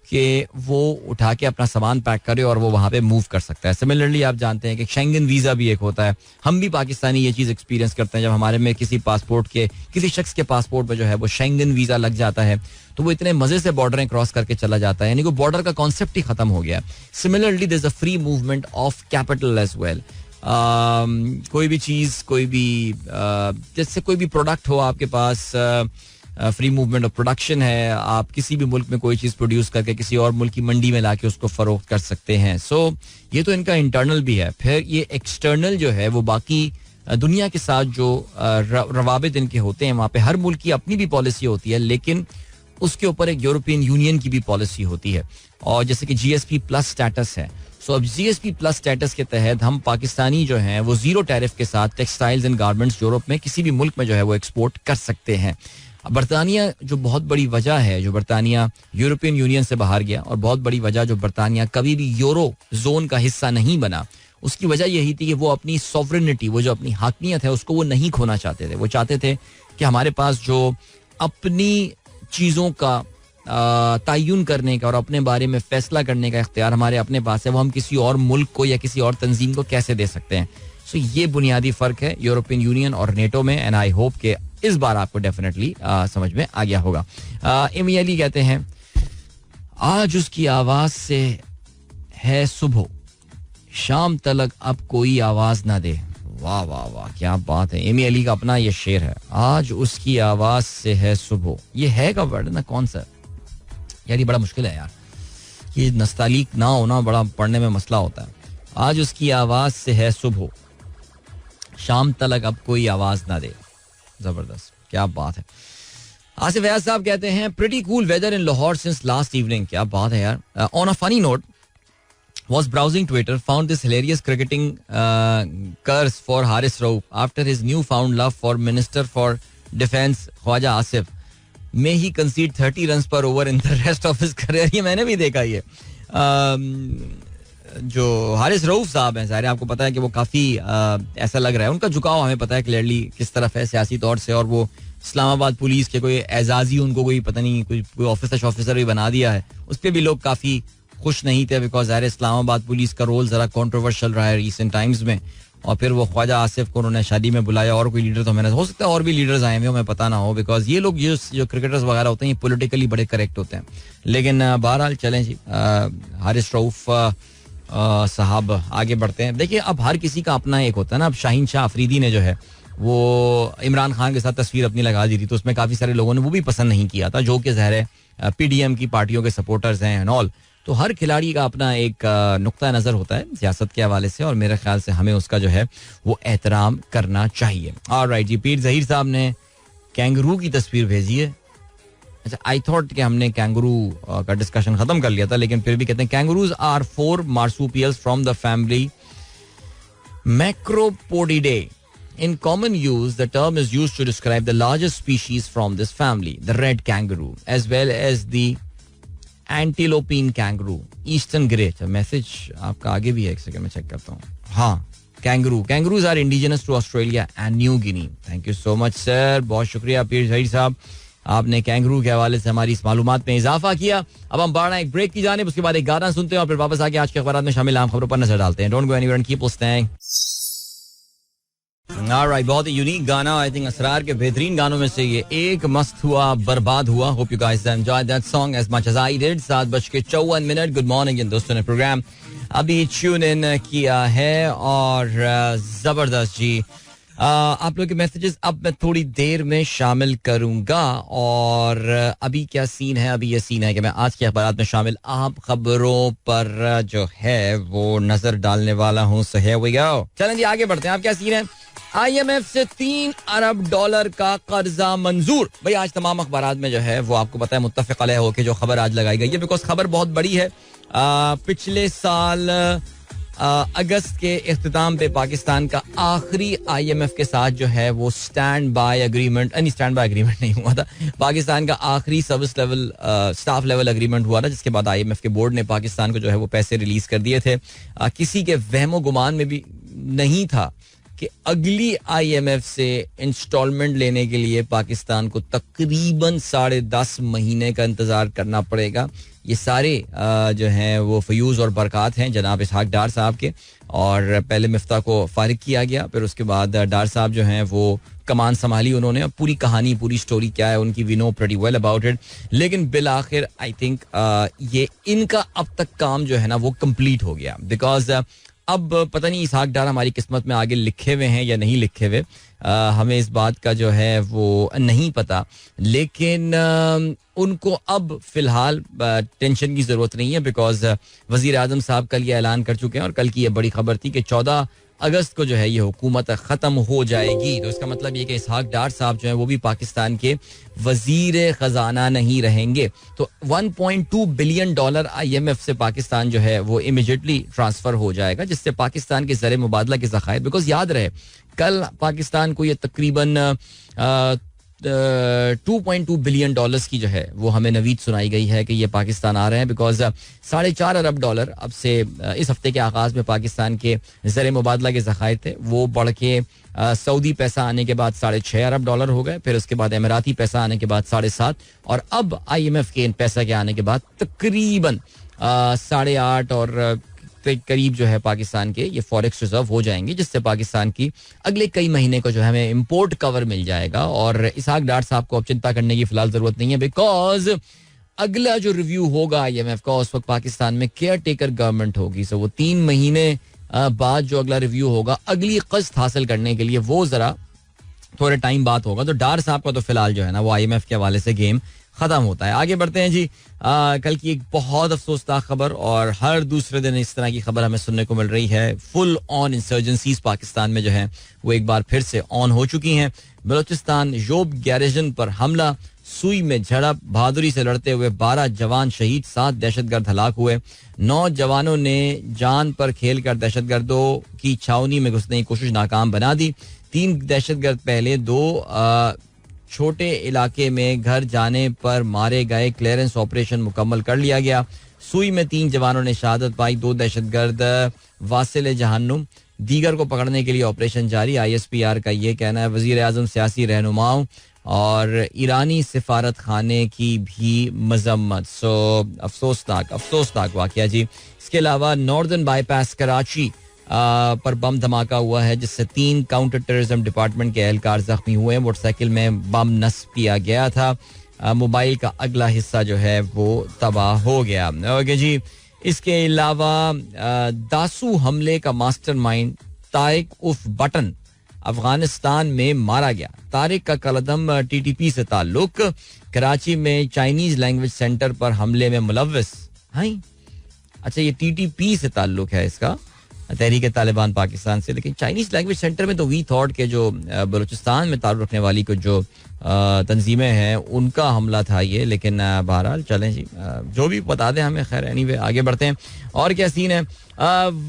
[SPEAKER 1] कि वो उठा के अपना सामान पैक करे और वो वहाँ पे मूव कर सकता है. सिमिलरली आप जानते हैं कि शेंगन वीज़ा भी एक होता है. हम भी पाकिस्तानी ये चीज़ एक्सपीरियंस करते हैं जब हमारे में किसी शख्स के पासपोर्ट पे जो है वो शेंगन वीज़ा लग जाता है तो वो इतने मज़े से बॉर्डरें क्रॉस करके चला जाता है, यानी कि बॉर्डर का कॉन्सेप्ट ही खत्म हो गया. Similarly there is a free movement of capital as well. कोई भी चीज़, कोई भी जैसे कोई भी प्रोडक्ट हो आपके पास, फ्री मूवमेंट ऑफ प्रोडक्शन है. आप किसी भी मुल्क में कोई चीज़ प्रोड्यूस करके किसी और मुल्क की मंडी में लाके उसको फरोख्त कर सकते हैं. सो ये तो इनका इंटरनल भी है. फिर ये एक्सटर्नल जो है वो बाकी दुनिया के साथ जो रवाबित इनके होते हैं वहाँ पे हर मुल्क की अपनी भी पॉलिसी होती है, लेकिन उसके ऊपर एक यूरोपियन यूनियन की भी पॉलिसी होती है. और जैसे कि GSP प्लस स्टेटस है. सो अब GSP प्लस स्टेटस के तहत हम पाकिस्तानी जो हैं वो जीरो टैरिफ के साथ टेक्सटाइल्स एंड गारमेंट्स यूरोप में किसी भी मुल्क में जो है वो एक्सपोर्ट कर सकते हैं. बरतानिया जो बहुत बड़ी वजह है जो बरतानिया यूरोपियन यूनियन से बाहर गया, और बहुत बड़ी वजह जो बरतानिया कभी भी यूरो जोन का हिस्सा नहीं बना, उसकी वजह यही थी कि वो अपनी सॉवरेनिटी, वो जो अपनी हाकमियत है उसको वो नहीं खोना चाहते थे. वो चाहते थे कि हमारे पास जो अपनी चीज़ों का तयन करने का और अपने बारे में फैसला करने का इख्तियार हमारे अपने पास है, वो हम किसी और मुल्क को या किसी और तंजीम को कैसे दे सकते हैं. सो ये बुनियादी फ़र्क है यूरोपियन यूनियन और नेटो में. एंड आई होप कि इस बार आपको डेफिनेटली समझ में आ गया होगा. इमी अली कहते हैं आज उसकी आवाज से है सुबह, शाम तलक अब कोई आवाज ना दे. वाह वाह वाह, क्या बात है. इमी अली का अपना ये शेर है, आज उसकी आवाज से है सुबह. ये है का वर्ड ना, कौन सा यार, ये बड़ा मुश्किल है यार, ये नस्तालीक ना होना बड़ा पढ़ने में मसला होता है. आज उसकी आवाज से है सुबह, शाम तलक अब कोई आवाज ना दे. जबरदस्त, क्या बात है. आसिफ फयाज साहब कहते हैं प्रीटी कूल वेदर इन लाहौर सिंस लास्ट इवनिंग. क्या बात है यार. On a funny note, was browsing Twitter, found this hilarious cricketing curse for Haris Rauf after his newfound love for Minister for Defence Khwaja Asif. May he concede 30 runs per over in the rest of his career. ये मैंने भी देखा. ये जो हारिस रऊफ साहब हैं, सारे आपको पता है कि वो काफ़ी ऐसा लग रहा है उनका झुकाव हमें पता है क्लियरली किस तरफ है सियासी तौर से, और वो इस्लामाबाद पुलिस के कोई एजाजी उनको कोई पता नहीं कोई ऑफिसर भी बना दिया है. उस पर भी लोग काफ़ी खुश नहीं थे बिकॉज ज़ाहिर इस्लामाबाद पुलिस का रोल ज़रा कंट्रोवर्शियल रहा है रिसेंट टाइम्स में. और फिर वो ख्वाजा आसिफ को उन्होंने शादी में बुलाया, और कोई लीडर तो मैंने हो सकता है और भी लीडर्स आए हुए, हमें पता ना हो, बिकॉज ये लोग जो क्रिकेटर्स वगैरह होते हैं ये पॉलिटिकली बड़े करेक्ट होते हैं. लेकिन बहरहाल चलें जी, हारिस रऊफ साहब आगे बढ़ते हैं. देखिए अब हर किसी का अपना एक होता है ना. अब शाहीन शाह अफरीदी ने जो है वो इमरान खान के साथ तस्वीर अपनी लगा दी थी, तो उसमें काफ़ी सारे लोगों ने वो भी पसंद नहीं किया था, जो कि ज़ाहिर है PDM की पार्टियों के सपोर्टर्स हैं एंड ऑल. तो हर खिलाड़ी का अपना एक नुक्ता नज़र होता है सियासत के हवाले से, और मेरे ख्याल से हमें उसका जो है वो एहतराम करना चाहिए. ऑलराइट जी, पीर ज़हीर साहब ने कैंगरू की तस्वीर भेजी है. अच्छा, आई थॉट कि हमने कैंगरू का डिस्कशन खत्म कर लिया था, लेकिन फिर भी कहते हैं kangaroos are 4 marsupials from the family Macropodidae. In common use, the term is used to describe the largest species from this family, the red kangaroo, as well as the antilopine kangaroo, eastern grey. Message आपका आगे भी है, एक second में check करता हूँ. हाँ, kangaroos are indigenous to Australia and New Guinea. Thank you so much sir, बहुत शुक्रिया पीर जहीर साहब, आपने कैंगरू के हवाले से हमारी इस मालूमात में इजाफा किया. अब हम बढ़ रहे हैं एक ब्रेक की जानिब, उसके बाद एक गाना सुनते हैं और फिर वापस आके आज के अखबार में शामिल आम खबरों पर नजर डालते हैं. Don't go anywhere and keep listening. Alright, बहुत ही यूनिक गाना, आई थिंक असरार के बेहतरीन गानों में से ये एक मस्त हुआ बर्बाद हुआ. Hope you guys enjoyed that song as much as I did. 7:54. Good morning इन दोस्तों ने प्रोग्राम अभी ट्यून इन किया है और जबरदस्त जी. आप लोग के मैसेजेस अब मैं थोड़ी देर में शामिल करूंगा. और अभी क्या सीन है, अभी ये सीन है कि मैं आज के अखबार में शामिल अहम खबरों पर जो है वो नजर डालने वाला हूँ. So here we go. चलें जी आगे बढ़ते हैं. आप क्या सीन है, IMF से $3 अरब का कर्जा मंजूर. भाई आज तमाम अखबारात में जो है वो आपको पता है मुत्तफ़िक़ अलैह होके जो खबर आज लगाई गई है, बिकॉज खबर बहुत बड़ी है. पिछले साल अगस्त के इख्तिताम पे पाकिस्तान का आखिरी IMF के साथ जो है वो स्टैंड बाय अग्रीमेंट नहीं हुआ था. पाकिस्तान का आखिरी service level staff level agreement हुआ था, जिसके बाद IMF के बोर्ड ने पाकिस्तान को जो है वो पैसे रिलीज कर दिए थे. किसी के वहमो गुमान में भी नहीं था कि अगली IMF से इंस्टॉलमेंट लेने के लिए पाकिस्तान को तकरीबन 10.5 महीने का इंतजार करना पड़ेगा. ये सारे जो हैं वो फयूज और बरकत हैं जनाब इसहाक डार साहब के. और पहले मिफ्ता को फारिग किया गया, फिर उसके बाद डार साहब जो हैं वो कमान संभाली उन्होंने. पूरी कहानी, पूरी स्टोरी क्या है उनकी, we know pretty well about it. लेकिन बिल आखिर आई थिंक ये इनका अब तक काम जो है ना वो कंप्लीट हो गया. बिकॉज अब पता नहीं इसहाक डार हमारी किस्मत में आगे लिखे हुए हैं या नहीं लिखे हुए, हमें इस बात का जो है वो नहीं पता. लेकिन उनको अब फिलहाल टेंशन की जरूरत नहीं है, बिकॉज वजीर आजम साहब कल ये ऐलान कर चुके हैं और कल की ये बड़ी खबर थी कि 14 अगस्त को जो है ये हुकूमत खत्म हो जाएगी. तो इसका मतलब ये कि इसहाक डार साहब जो है वो भी पाकिस्तान के वजीर खजाना नहीं रहेंगे. तो $1.2 बिलियन IMF से पाकिस्तान जो है वो इमीडिएटली ट्रांसफर हो जाएगा, जिससे पाकिस्तान के ज़र मुबादला के ज़खायर, बिकॉज याद रहे कल पाकिस्तान को ये तकरीबन 2.2 बिलियन डॉलर्स की जो है वो हमें नवीद सुनाई गई है कि ये पाकिस्तान आ रहे हैं. बिकॉज $4.5 अरब अब से इस हफ्ते के आगाज में पाकिस्तान के ज़र मुबादला के ज़खायर थे वो बढ़ के सऊदी पैसा आने के बाद $6.5 अरब हो गए. फिर उसके बाद अमीराती पैसा आने के बाद 7.5, और अब IMF के इन पैसा के आने के बाद तकरीबन 8.5 और करीब जो है पाकिस्तान के ये फॉरेक्स रिजर्व हो जाएंगे, जिससे पाकिस्तान की अगले कई महीने को जो है हमें इंपोर्ट कवर मिल जाएगा. और इसहाक डार साहब को अब चिंता करने की फिलहाल जरूरत नहीं है, बिकॉज अगला जो रिव्यू होगा IMF का उस वक्त पाकिस्तान में केयर टेकर गवर्नमेंट होगी. सो वो 3 महीने बाद जो अगला रिव्यू होगा अगली किस्त हासिल करने के लिए वो जरा थोड़े टाइम बाद होगा. तो डार साहब का तो फिलहाल जो है ना वो IMF के हवाले से गेम खत्म होता है. आगे बढ़ते हैं जी. कल की एक बहुत अफसोसनाक खबर, और हर दूसरे दिन इस तरह की खबर हमें सुनने को मिल रही है. फुल ऑन इंसर्जेंसीज पाकिस्तान में जो है वो एक बार फिर से ऑन हो चुकी हैं. बलूचिस्तान योब गैरिजन पर हमला, सुई में झड़प, बहादुरी से लड़ते हुए 12 जवान शहीद, 7 दहशतगर्द हलाक हुए. 9 जवानों ने जान पर खेलकर दहशतगर्दों की छावनी में घुसने की कोशिश नाकाम बना दी. 3 दहशतगर्द पहले 2 छोटे इलाके में घर जाने पर मारे गए. क्लियरेंस ऑपरेशन मुकम्मल कर लिया गया. सुई में 3 जवानों ने शहादत पाई, 2 दहशतगर्द वासिल जहन्नुम. दीगर को पकड़ने के लिए ऑपरेशन जारी, ISPR का ये कहना है. वजीर आजम सियासी रहनुमाओं और ईरानी सिफारत खाने की भी मजम्मत. सो अफसोसनाक वाकया जी. इसके अलावा नॉर्दर्न बाईपास कराची पर बम धमाका हुआ है, जिससे 3 काउंटर टेररिज्म डिपार्टमेंट के एहलकार जख्मी हुए. मोटरसाइकिल में बम नस्ब किया गया था. मोबाइल का अगला हिस्सा जो है वो तबाह हो गया. ओके जी. इसके अलावा दासू हमले का मास्टरमाइंड तारिक उफ बटन अफगानिस्तान में मारा गया. तारिक का कलदम TTP से ताल्लुक. कराची में चाइनीज लैंग्वेज सेंटर पर हमले में मुलव्वस. अच्छा, ये TTP से ताल्लुक है इसका. तहरीक तालिबान पाकिस्तान से, लेकिन चाइनीज लैंग्वेज सेंटर में तो वी थॉट के जो बलूचिस्तान में ताल्लुक़ रखने वाली कुछ जो तंजीमें हैं उनका हमला था ये, लेकिन बहरहाल चलें जी, जो भी बता दें हमें, खैर एनीवे आगे बढ़ते हैं. और क्या सीन है,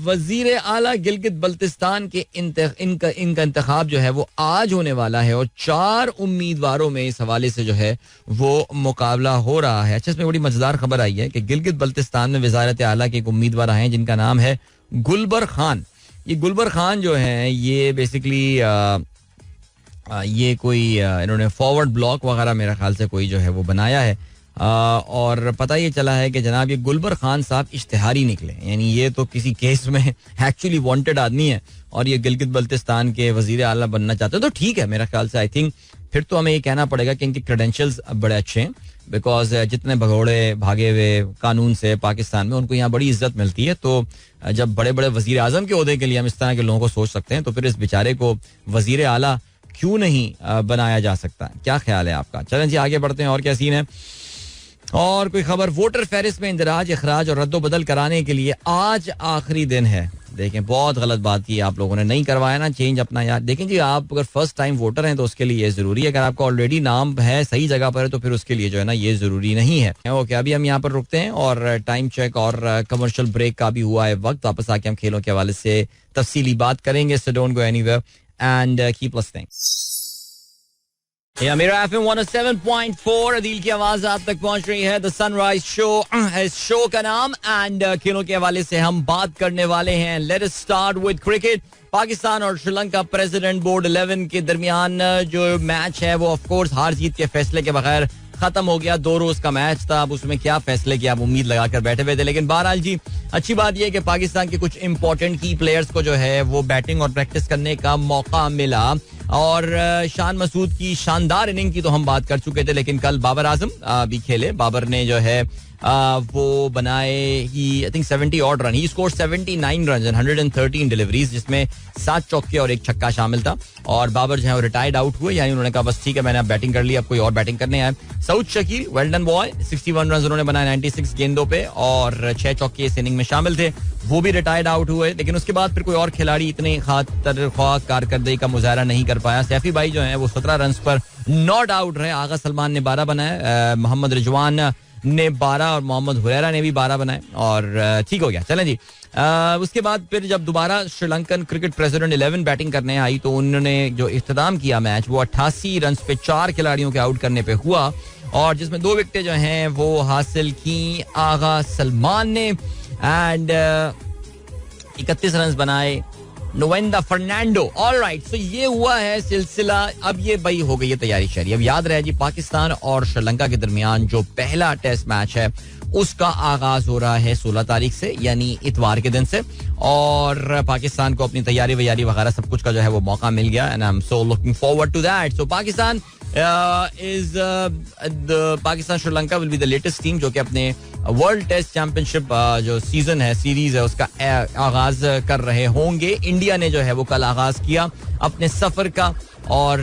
[SPEAKER 1] वजीर आला गिलगित बल्तिस्तान के इनका इंतखाब जो है वो आज होने वाला है और 4 उम्मीदवारों में इस हवाले से जो है वो मुकाबला हो रहा है. अच्छा, इसमें बड़ी मजेदार खबर आई है कि गिलगित बल्तिस्तान में वजारत आला के एक उम्मीदवार आए हैं जिनका नाम है गुलबर खान. ये गुलबर खान जो है ये बेसिकली ये कोई इन्होंने फॉरवर्ड ब्लॉक वगैरह मेरे ख्याल से कोई जो है वो बनाया है, और पता ये चला है कि जनाब ये गुलबर खान साहब इश्तिहारी निकले, यानी ये तो किसी केस में एक्चुअली वांटेड आदमी है और ये गिलगित बल्तिस्तान के वजीर आला बनना चाहते हैं. तो ठीक है मेरे ख्याल से, आई थिंक फिर तो हमें ये कहना पड़ेगा कि इनके क्रेडेंशियल्स बड़े अच्छे हैं, बिकॉज जितने भगोड़े भागे हुए कानून से पाकिस्तान में उनको यहाँ बड़ी इज्जत मिलती है. तो जब बड़े बड़े वजीर आजम के ओहदे के लिए हम इस तरह के लोगों को सोच सकते हैं तो फिर इस बेचारे को वजीर आला क्यों नहीं बनाया जा सकता. क्या ख्याल है आपका? चलें जी आगे बढ़ते हैं. और क्या सीन है, और कोई खबर, वोटर फहरिस्त में इंदराज, इखराज और रद्दो बदल कराने के लिए आज आखिरी दिन है. देखें, बहुत गलत बात की आप लोगों ने, नहीं करवाया ना चेंज अपना यार. देखें जी, आप अगर फर्स्ट टाइम वोटर हैं तो उसके लिए ये जरूरी है, अगर आपका ऑलरेडी नाम है सही जगह पर है तो फिर उसके लिए जो है ना ये जरूरी नहीं है. ओके, अभी हम यहाँ पर रुकते हैं और टाइम चेक और कमर्शियल ब्रेक का भी हुआ है वक्त. वापस आके हम खेलों के हवाले से तफसीली बात करेंगे. सो don't go anywhere and keep listening. मेरा एफएम 107.4 अदील की आवाज आप तक पहुंच रही है. द सनराइज शो है इस शो का नाम, एंड खेलों के हवाले से हम बात करने वाले हैं. Let us start with cricket. Pakistan और श्रीलंका प्रेसिडेंट बोर्ड 11 के दरमियान जो मैच है वो ऑफ कोर्स हार जीत के फैसले के बगैर खत्म हो गया. 2 रोज का मैच था, अब उसमें क्या फैसले की आप उम्मीद लगाकर बैठे हुए थे. लेकिन बहरहाल जी, अच्छी बात यह है कि पाकिस्तान के कुछ इंपॉर्टेंट की प्लेयर्स को जो है वो बैटिंग और प्रैक्टिस करने का मौका मिला. और शान मसूद की शानदार इनिंग की तो हम बात कर चुके थे, लेकिन कल बाबर आजम भी खेले. बाबर ने जो है वो बनाए ही I think 70 odd run. He score 79 run and 113 deliveries, जिसमें 7 चौके और 1 छक्का शामिल था. और बाबर जो है वो रिटायर्ड आउट हुए, यानी उन्होंने कहा बस ठीक है मैंने अब बैटिंग कर ली, अब कोई और बैटिंग करने आए. Saud Shakeel, well done boy, 61 run उन्होंने बनाए 96 गेंदों पे और 6 चौके इस इनिंग में शामिल थे. वो भी रिटायर्ड आउट हुए. लेकिन उसके बाद फिर कोई और खिलाड़ी इतने खातिरख्वाह कारकर्दगी का मुजाहरा नहीं कर पाया. सैफी भाई जो है वो 17 रन पर नॉट आउट रहे. आगा सलमान ने 12 बनाए, मोहम्मद रिजवान ने 12 और मोहम्मद हुरैरा ने भी 12 बनाए और ठीक हो गया. चलें जी, उसके बाद फिर जब दोबारा श्रीलंकन क्रिकेट प्रेसिडेंट 11 बैटिंग करने आई तो उन्होंने जो इख्तिताम किया मैच वो 88 रन पे 4 खिलाड़ियों के आउट करने पे हुआ, और जिसमें 2 विकेटें जो हैं वो हासिल की आगा सलमान ने एंड 31 रन बनाए नोवेंदा फर्नांडो. ऑलराइट, सो ये हुआ है सिलसिला. अब ये भाई हो गई है तैयारी शहरी. अब याद रहे जी, पाकिस्तान और श्रीलंका के दरमियान जो पहला टेस्ट मैच है उसका आगाज हो रहा है 16 तारीख से, यानी इतवार के दिन से. और पाकिस्तान को अपनी तैयारी वैयारी वगैरह सब कुछ का जो है वो मौका मिल गया and I am so looking forward to that. So Pakistan Pakistan Sri Lanka will be the latest team जो कि अपने वर्ल्ड टेस्ट चैंपियनशिप जो सीजन है, सीरीज है, उसका आगाज कर रहे होंगे. इंडिया ने जो है वो कल आगाज किया अपने सफर का, और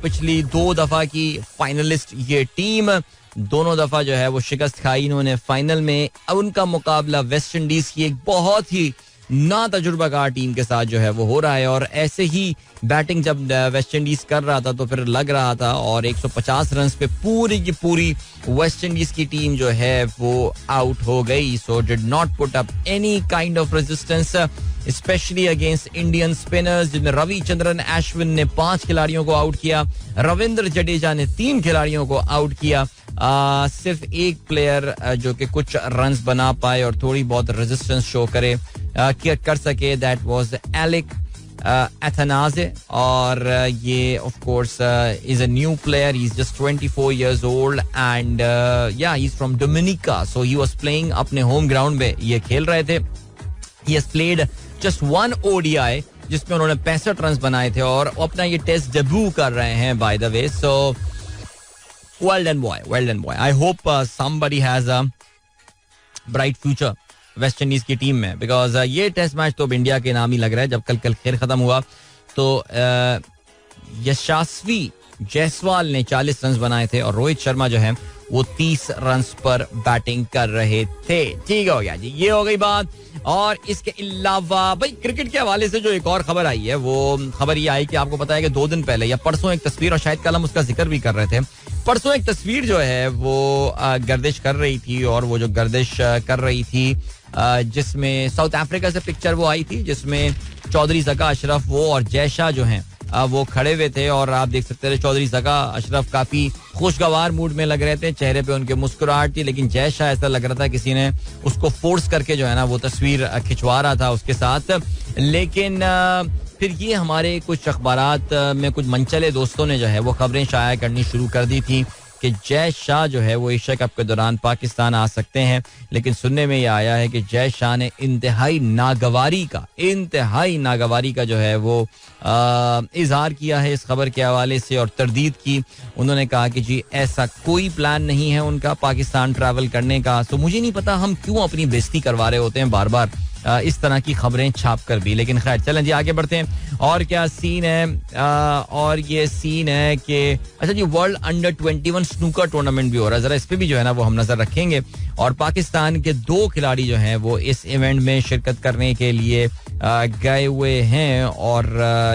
[SPEAKER 1] पिछली 2 दफा की फाइनलिस्ट ये टीम, दोनों दफा जो है वो शिकस्त खाई इन्होंने फाइनल में. अब उनका मुकाबला वेस्ट इंडीज की एक बहुत ही ना तजुर्बाकार टीम के साथ जो है वो हो रहा है. और ऐसे ही बैटिंग जब वेस्ट इंडीज कर रहा था तो फिर लग रहा था, और 150 रन पे पूरी की पूरी वेस्ट इंडीज की टीम जो है वो आउट हो गई. So did not put up any kind of resistance specially against Indian spinners, जिनमें रविचंद्रन अश्विन ने 5 खिलाड़ियों को आउट किया, रविंद्र जडेजा ने 3 खिलाड़ियों को आउट किया. सिर्फ एक प्लेयर जो कि कुछ रन्स बना पाए और थोड़ी बहुत रेजिस्टेंस शो कर सके, दैट वाज एलिक एथनाजे. और ये of course is a new player, he is just 24 years old and yeah he is from Dominica. So he was playing अपने होम ग्राउंड में, ये खेल रहे थे. He has played just 1 ODI जिसमें उन्होंने 65 रन बनाए थे और अपना ये टेस्ट डेब्यू कर रहे हैं by the way. So well done boy. I hope somebody has a bright future West Indies की टीम में, बिकॉज ये टेस्ट मैच तो अब इंडिया के नाम ही लग रहा है. जब कल खेल खत्म हुआ तो यशस्वी जायसवाल ने 40 रन बनाए थे और रोहित शर्मा जो है वो 30 रन पर बैटिंग कर रहे थे. ठीक हो गया जी, ये हो गई बात. और इसके अलावा भाई क्रिकेट के हवाले से जो एक और खबर आई है, वो खबर ये आई कि आपको पता है कि 2 दिन पहले या परसों एक तस्वीर, और शायद कल हम उसका जिक्र भी कर रहे थे, परसों एक तस्वीर जो है वो गर्दिश कर रही थी. और वो जो गर्दिश कर रही थी जिसमें साउथ अफ्रीका से पिक्चर वो आई थी, जिसमें चौधरी ज़का अशरफ वो और जय शाह जो हैं वो खड़े हुए थे. और आप देख सकते थे चौधरी ज़का अशरफ काफी खुशगवार मूड में लग रहे थे, चेहरे पे उनके मुस्कुराहट थी. लेकिन जय शाह ऐसा लग रहा था किसी ने उसको फोर्स करके जो है ना वो तस्वीर खिंचवा रहा था उसके साथ. लेकिन फिर ये हमारे कुछ अखबारात में कुछ मनचले दोस्तों ने जो है वो खबरें शाया करनी शुरू कर दी थी कि जय शाह जो है वो एशिया कप के दौरान पाकिस्तान आ सकते हैं. लेकिन सुनने में ये आया है कि जय शाह ने इंतहाई नागवारी का जो है वो इजहार किया है इस खबर के हवाले से और तरदीद की. उन्होंने कहा कि जी ऐसा कोई प्लान नहीं है उनका पाकिस्तान ट्रैवल करने का. तो मुझे नहीं पता हम क्यों अपनी बेइज्जती करवा रहे होते हैं बार बार इस तरह की खबरें छाप कर भी. लेकिन खैर चलें जी आगे बढ़ते हैं. और क्या सीन है, और ये सीन है कि अच्छा जी वर्ल्ड अंडर 21 स्नूकर टूर्नामेंट भी हो रहा है, जरा इस पे भी जो है ना वो हम नजर रखेंगे. और पाकिस्तान के 2 खिलाड़ी जो हैं वो इस इवेंट में शिरकत करने के लिए गए हुए हैं. और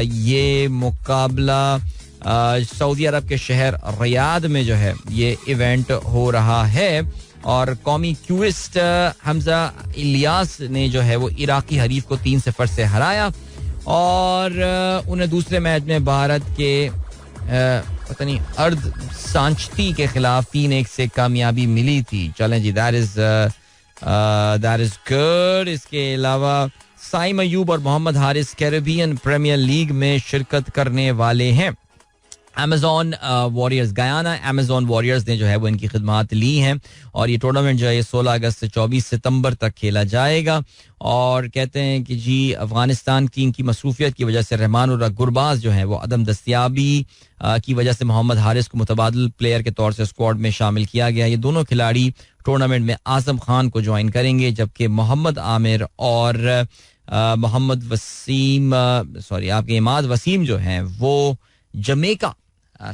[SPEAKER 1] ये मुकाबला सऊदी अरब के शहर रियाद में जो है ये इवेंट हो रहा है. और कौमी क्यूइस्ट हमजा इलियास ने जो है वो इराकी हरीफ को 3-0 से हराया. और उन्हें दूसरे मैच में भारत के पता नहीं अर्ध सांचती के खिलाफ 3-1 से कामयाबी मिली थी. चलें जी, दैट इज गुड. इसके अलावा साइम अयूब और Mohammad Haris Caribbean Premier League में शिरकत करने वाले हैं. Amazon Warriors Guyana Amazon Warriors ने जो है वो इनकी खिदमात ली हैं. और ये टूर्नामेंट जो है 16 अगस्त से 24 सितंबर तक खेला जाएगा. और कहते हैं कि जी अफगानिस्तान की इनकी मसरूफियत की वजह से रहमान और गुरबाज जो है वो अदम दस्तियाबी की वजह से मोहम्मद हारिस को मुतबादिल प्लेयर के तौर से स्क्वाड में शामिल किया गया. ये दोनों खिलाड़ी टूर्नामेंट में आजम खान को ज्वाइन करेंगे, जबकि मोहम्मद आमिर और मोहम्मद वसीम आपके इमाद वसीम जो हैं वो जमैका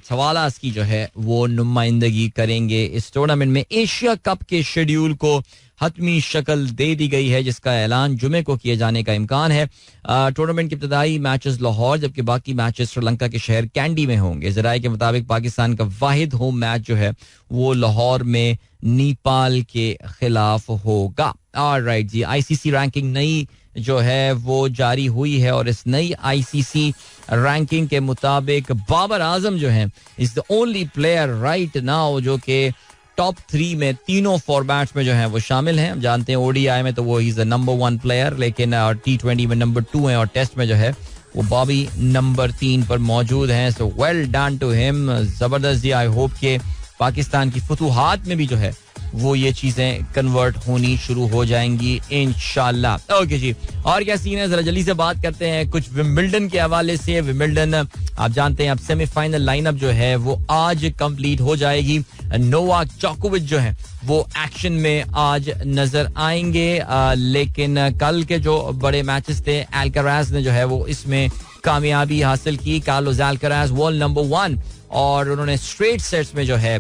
[SPEAKER 1] सवालास की जो है वो नुमाइंदगी करेंगे इस टूर्नामेंट में. एशिया कप के शेड्यूल को हतमी शक्ल दे दी गई है, जिसका ऐलान जुमे को किए जाने का इम्कान है. टूर्नामेंट के इब्तदाई मैचेस लाहौर, जबकि बाकी मैचेस श्रीलंका के शहर कैंडी में होंगे. जराये के मुताबिक पाकिस्तान का वाहिद होम मैच जो है वो लाहौर में नेपाल के खिलाफ होगा. ऑलराइट जी, आईसीसी रैंकिंग नई जो है वो जारी हुई है. और इस नई आईसीसी रैंकिंग के मुताबिक बाबर आजम जो है is the only player right now जो कि टॉप 3 में तीनों फॉर्मेट्स में जो है वो शामिल हैं. हम जानते हैं ओडीआई में तो वो he is the number 1 player, लेकिन T20 में नंबर 2 है और टेस्ट में जो है वो बॉबी नंबर 3 पर मौजूद हैं. So well done to him, जबरदस्त जी. आई होप के पाकिस्तान की फतूहात में भी जो है वो ये चीजें कन्वर्ट होनी शुरू हो जाएंगी इंशाल्लाह. ओके जी, और क्या सीन है जरा जल्दी से बात करते हैं कुछ विंबलडन के हवाले से. विंबलडन आप जानते हैं अब सेमीफाइनल लाइनअप जो है वो आज कंप्लीट हो जाएगी. नोवाक जोकोविच जो है वो एक्शन में आज नजर आएंगे. लेकिन कल के जो बड़े मैचेस थे अल्काराज ने जो है वो इसमें कामयाबी हासिल की. कार्लोस अल्काराज वर्ल्ड नंबर 1 और उन्होंने स्ट्रेट सेट्स में जो है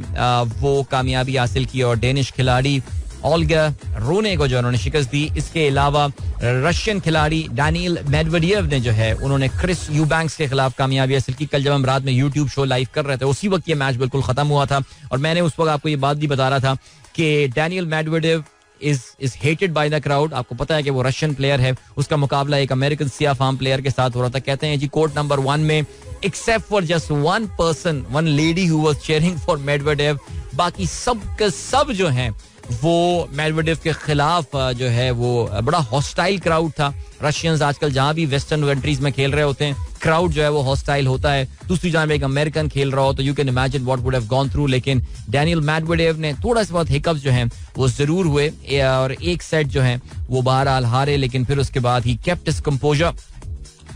[SPEAKER 1] वो कामयाबी हासिल की और डेनिश खिलाड़ी ओल्गा रोने को जो उन्होंने शिकस्त दी. इसके अलावा रशियन खिलाड़ी डैनियल मेडवेडेव ने जो है उन्होंने क्रिस यूबैंक्स के खिलाफ कामयाबी हासिल की. कल जब हम रात में यूट्यूब शो लाइव कर रहे थे उसी वक्त ये मैच बिल्कुल खत्म हुआ था और मैंने उस वक्त आपको ये बात भी बता रहा था कि Daniel Medvedev is hated by the crowd. आपको पता है कि वो रशियन प्लेयर है, उसका मुकाबला एक अमेरिकन सिया फार्म प्लेयर के साथ हो रहा था. कहते हैं जी कोर्ट नंबर 1 में except for just one lady who was cheering for Medvedev, बाकी सब के सब जो हैं वो मेडवेडेव के खिलाफ जो है वो बड़ा हॉस्टाइल क्राउड था. रशियंस आजकल जहां भी वेस्टर्न कंट्रीज में खेल रहे होते हैं क्राउड जो है वो हॉस्टाइल होता है. दूसरी जान में एक अमेरिकन खेल रहा हो तो you can imagine what would have gone through. लेकिन डैनियल मेडवेडेव ने थोड़ा सा बहुत हिकअप्स जो हैं वो जरूर हुए और एक सेट जो है वो बहरहाल हारे, लेकिन फिर उसके बाद ही केप्ट हिज कंपोजर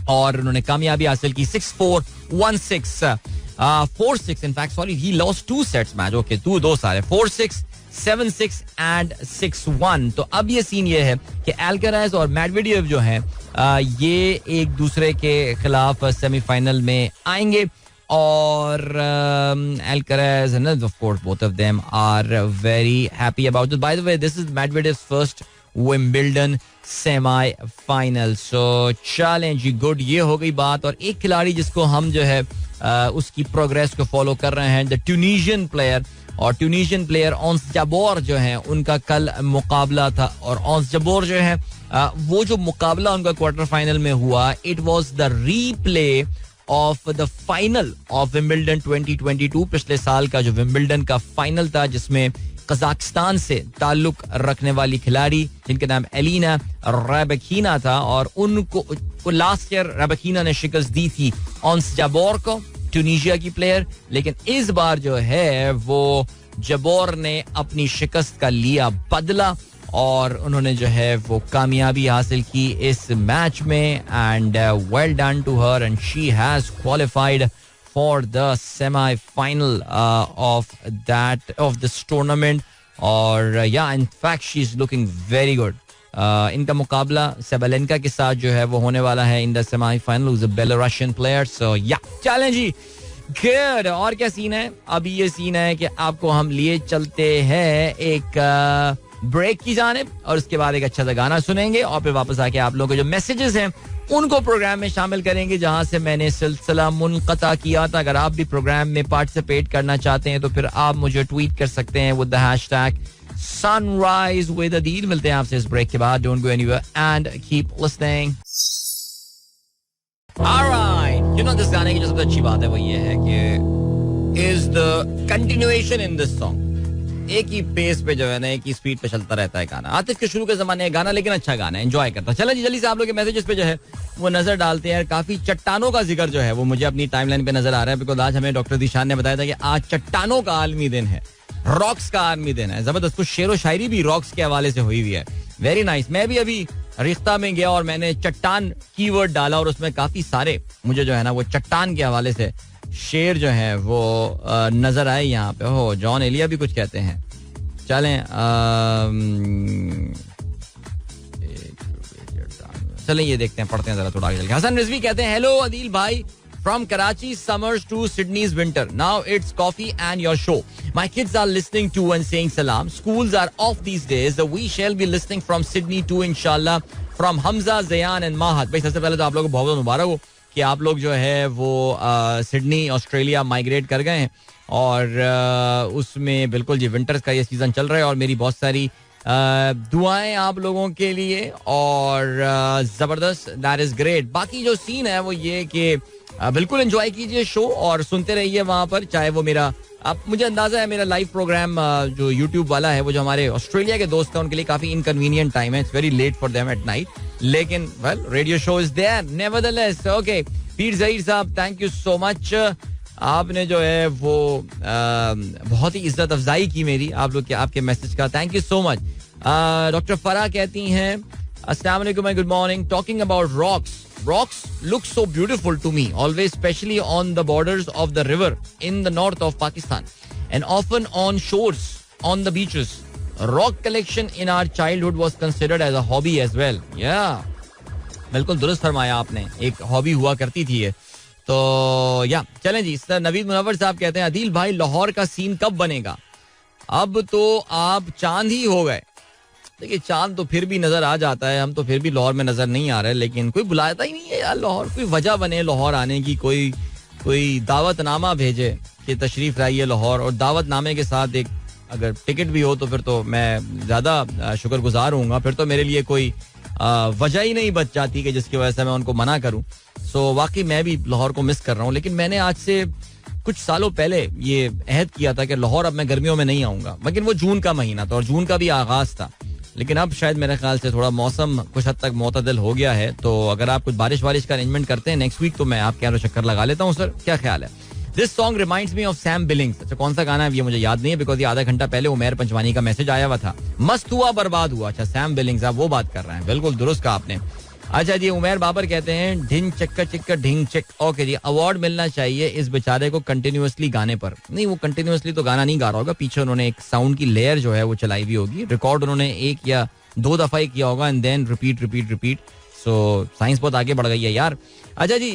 [SPEAKER 1] और उन्होंने कामयाबी हासिल की 6-4, 1-6, 4-6. In fact sorry he lost 2 sets match. Okay 2 सारे 4-6, 7-6 एंड 6-1. तो अब ये सीन ये है कि अल्काराज और मेडवेडेव जो हैं ये एक दूसरे के खिलाफ सेमीफाइनल में आएंगे और Alcaraz and of course both of them are very happy about it. By the way, this is Medvedev's first Wimbledon semi-final. So challenge good, ये हो गई बात. और एक खिलाड़ी जिसको हम जो है उसकी प्रोग्रेस को फॉलो कर रहे हैं, द ट्यूनीशियन प्लेयर. और ट्यूनीशियन प्लेयर ऑन्स जबोर जो है उनका कल मुकाबला था. और ऑन्स जबोर जो है वो जो मुकाबला उनका क्वार्टर फाइनल में हुआ, it was the replay of the final of Wimbledon 2022. पिछले साल का जो विंबलडन का फाइनल था जिसमें कजाकिस्तान से ताल्लुक रखने वाली खिलाड़ी जिनका नाम एलिना रैबकीना था, और उनको लास्ट ईयर रैबकीना ने शिकस्त दी थी ऑन्स जबोर को, ट्यूनीशिया की प्लेयर. लेकिन इस बार जो है वो जबोर ने अपनी शिकस्त का लिया बदला और उन्होंने जो है वो कामयाबी हासिल की इस मैच में. And well done to her and she has qualified for the semi final of this tournament. और या in fact she is looking very good. इनका मुकाबला सेबेलेंका के साथ जो है वो होने वाला है in the semi final, who is a Belarusian player. So yeah चलें जी, गुड. और क्या सीन है? अभी ये सीन है कि आपको हम लिए चलते हैं एक ब्रेक की जानिब और उसके बाद एक अच्छा सा गाना सुनेंगे और फिर वापस आके आप लोगों के जो मैसेजेस हैं उनको प्रोग्राम में शामिल करेंगे जहां से मैंने सिलसिला मुनक़ता किया था. अगर आप भी प्रोग्राम में पार्टिसिपेट करना चाहते हैं तो फिर आप मुझे ट्वीट कर सकते हैं with the hashtag sunrise with Adeel. मिलते हैं आपसे इस ब्रेक के बाद. Don't go anywhere and keep listening. Alright, you know this गाने की जो सबसे अच्छी बात है वो ये है कि is the continuation in this song. एक ही पेस पे जो है ना, एक ही स्पीड पे चलता रहता है गाना. आतिफ के शुरू के जमाने का गाना, लेकिन अच्छा गाना है, एंजॉय करता. चलो जी जल्दी से आप लोग के मैसेजेस पे जो है वो नजर डालते हैं. काफी चट्टानों का जिक्र जो है वो मुझे अपनी टाइमलाइन पे नजर आ रहा है, बिकॉज आज हमें डॉक्टर दिशान ने बताया था कि आज चट्टानों का आलमी दिन है, रॉक्स का आलमी दिन है. जबरदस्त. कुछ शेर व शायरी भी रॉक्स के हवाले से हुई है. Very nice. मैं भी अभी रिश्ता में गया और मैंने चट्टान कीवर्ड डाला और उसमें काफी सारे मुझे जो है ना वो चट्टान के हवाले से शेर जो है वो नजर आए यहाँ पे. हो जॉन एलिया भी कुछ कहते हैं. चलें चलें ये देखते हैं, पढ़ते हैं जरा थोड़ा आगे चल के. हसन रिजवी कहते हैं हेलो अदील भाई, from Karachi summers to Sydney's winter. Now it's coffee and your show. My kids are listening to and saying salam. Schools are off these days. We shall be listening from Sydney too inshallah. From Hamza, Zayan and Mahat. भाई सबसे पहले तो आप लोगों को बहुत बहुत मुबारक हो कि आप लोग जो है वो सिडनी ऑस्ट्रेलिया माइग्रेट कर गए हैं. और उसमें बिल्कुल जी विंटर्स का ये सीजन चल रहा है और मेरी बहुत सारी दुआएं आप लोगों के लिए. और जबरदस्त, दैट इज ग्रेट. बाकी जो सीन है वो ये कि बिल्कुल एंजॉय कीजिए शो और सुनते रहिए वहां पर, चाहे वो मेरा अब मुझे अंदाजा है मेरा लाइव प्रोग्राम जो यूट्यूब वाला है वो जो हमारे ऑस्ट्रेलिया के दोस्त हैं उनके लिए काफी इनकन्वीनियंट टाइम है. It's very late for them at night, लेकिन well radio show is there nevertheless. Okay Pir Zaheer साहब, थैंक यू सो मच. आपने जो है वो बहुत ही इज्जत अफजाई की मेरी आप लोग के आपके मैसेज का. Thank you so much. Doctor फरा कहती हैं अस्सलाम वालेकुम and good morning. Talking about rocks look so beautiful to me, always, especially on the borders of the river in the north of Pakistan and often on shores on the beaches. Rock collection in our childhood was considered as a hobby as well. Yeah, बिल्कुल दुरुस्त फरमाया आपने, एक hobby हुआ करती थी ये. तो या चलें जी. सर नवीद मुनव्वर साहब कहते हैं अदील भाई लाहौर का सीन कब बनेगा? अब तो आप चांद ही हो गए. देखिए चांद तो फिर भी नजर आ जाता है, हम तो फिर भी लाहौर में नजर नहीं आ रहे, लेकिन कोई बुलाता ही नहीं है यार लाहौर. कोई वजह बने लाहौर आने की, कोई दावतनामा भेजे कि तशरीफ लाइए लाहौर, और दावतनामे के साथ एक अगर टिकट भी हो तो फिर तो मैं ज्यादा शुक्रगुजार हूँगा. फिर तो मेरे लिए कोई वजह ही नहीं बच जाती कि जिसकी वजह से मैं उनको मना करूँ. सो वाकई मैं भी लाहौर को मिस कर रहा हूँ. लेकिन मैंने आज से कुछ सालों पहले ये अहद किया था कि लाहौर अब मैं गर्मियों में नहीं आऊँगा, लेकिन वो जून का महीना था और जून का भी आगाज था. लेकिन अब शायद मेरे ख्याल से थोड़ा मौसम कुछ हद तक मोतदिल हो गया है, तो अगर आप कुछ बारिश का अरेंजमेंट करते हैं नेक्स्ट वीक तो मैं आपके यहाँ चक्कर लगा लेता हूँ. सर क्या ख्याल है? This song reminds me of Sam Billings. अच्छा कौन सा गाना है ये मुझे याद नहीं है, बिकॉज ये आधा घंटा पहले उमेर पंचवानी का मैसेज आया हुआ था. मस्त हुआ बर्बाद हुआ. अच्छा सैम बिलिंग्स आप वो बात कर रहे हैं, बिल्कुल दुरुस्त कहा आपने. अच्छा जी उमेर बाबर कहते हैं ढिंग चक्कर चिक्कर ढिंग चक. ओके जी, अवार्ड मिलना चाहिए इस बेचारे को कंटिन्यूअसली गाने पर. नहीं वो कंटिन्यूअसली तो गाना नहीं गा रहा होगा, पीछे उन्होंने एक साउंड की लेयर जो है वो चलाई हुई होगी. रिकॉर्ड उन्होंने 1 या 2 दफा ही किया होगा and then repeat. So science बहुत आगे बढ़ गई है यार. अच्छा जी